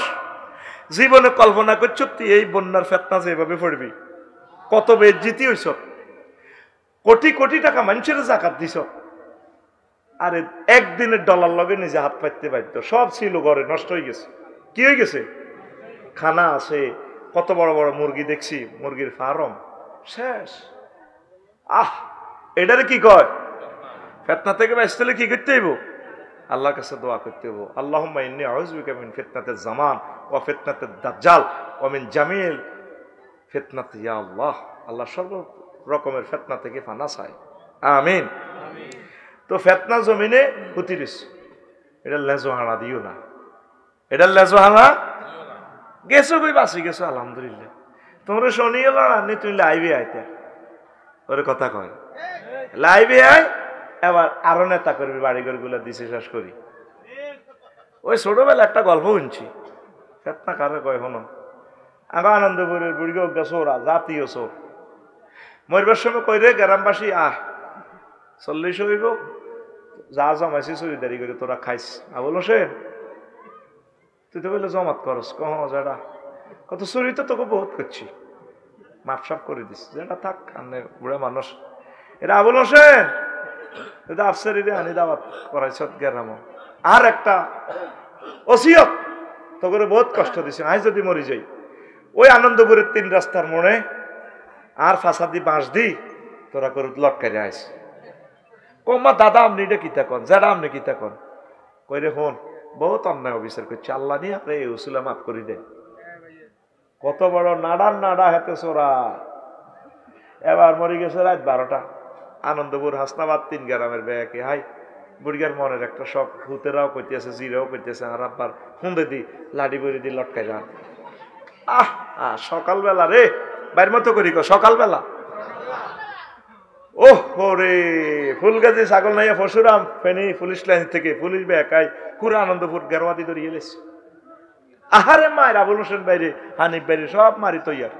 জীবনে কল্পনা করছো তুই এই বন্যার ফিতনা যেভাবে পড়বি, কত বেজ্জিতি হইছ, কোটি কোটি টাকা মানুষের জাকাত দিছ, আরে একদিনের ডলার লগে নিজে হাত পাইতে পারতো, সব ছিল ঘরে নষ্ট হয়ে গেছে। কি হয়ে গেছে? খানা আছে, কত বড় বড় মুরগি দেখছি, মুরগির ফার্ম শেষ। এটারে কি কয় ফিতনা থেকে বাঁচতে হলে কি করতে হইব? আল্লাহর কাছে দোয়া করতে হইব, আল্লাহুম্মা ইন্নী আউযু বিকা মিন ফিতনাতিজ জামান ওয়া ফিতনাতিদ দাজ্জাল ওয়া মিন জামিল ফিতনাতি ইয়া আল্লাহ। আল্লাহ সর্ব রকমের ফিতনা থেকে পানা চাই, আমিন। তো ফিতনা জমিনে হুতিরিস, এটা লেজো হানা দিও না, এটা লেজো হানা। গেছো কই বাঁচি গেছো আলহামদুলিল্লাহ। তোমরা শুনিয়ে নি তুই লাইভে আইতে, ওরে কথা কয় লাইভে আয়, এবার আরো নেতা করবি, বাড়িঘর গুলা দিছে শেষ করি। ওই ছোটবেলা একটা গল্প শুনছি, ফিতনা কারে কয় হনো। আগা আনন্দপুরের বুড়ি গা চোরা, জাতীয় চোর, মরবার সময় কই রে গ্রামবাসী 40 হইব, যা জমাইছি চুরিদারি করে তোরা খাইস। বলো সে তুই তো বললে জমাত করস, কহ যারা কত চুরি তো তোকে বহুত করছি, মাপসাপ করে দিস, যেটা থাক আনে বুড়া মানুষ। এটা আবুল হোসেন এটা আফসার আনি দাওয়াত করাইছ গেরাম। আর একটা ওসিয়ত তো করে বহুত কষ্ট দিছে, আজ যদি মরি যাই ওই আনন্দপুরের 3 রাস্তার মোড়ে আর ফাঁসাদি বাঁশ দি তোরা করে লটকাই আইস। কমা দাদা আপনি এটা কিতা কন, যারা আপনি কিতা কন, কইরে হন বহুত অন্যায় অবিচার করছে, আল্লাহ নিয়ে আপনি এই উসুলা মাফ করে দেন। কত বড় নাডার নাডা হাতে সোরা। এবার মরে গেছে রাত 12টা। আনন্দপুর হাসনাবাদ 3 গ্রামের ব্যাকে হাই বুড়িগার মনের একটা শখ, হুতেরাও কইতেছে, জিরাও কইতেছে, আর আব্বার হুঁদে দি লাডি বড়ি দি লটকাই যান। সকালবেলা রে বাইর মতো করি সকালবেলা। ওহ রে ফুলগাছি ছাগল নাইয়া পরশুরাম ফেনী পুলিশ লাইন থেকে পুলিশ বেকাই পুরো আনন্দপুর গেরওয়াতি ধরিয়ে এলেছে। আহারে মায়ের আবুল হোসেন বাইরে, হানিফ বাইরে সব মারি তৈয়ার।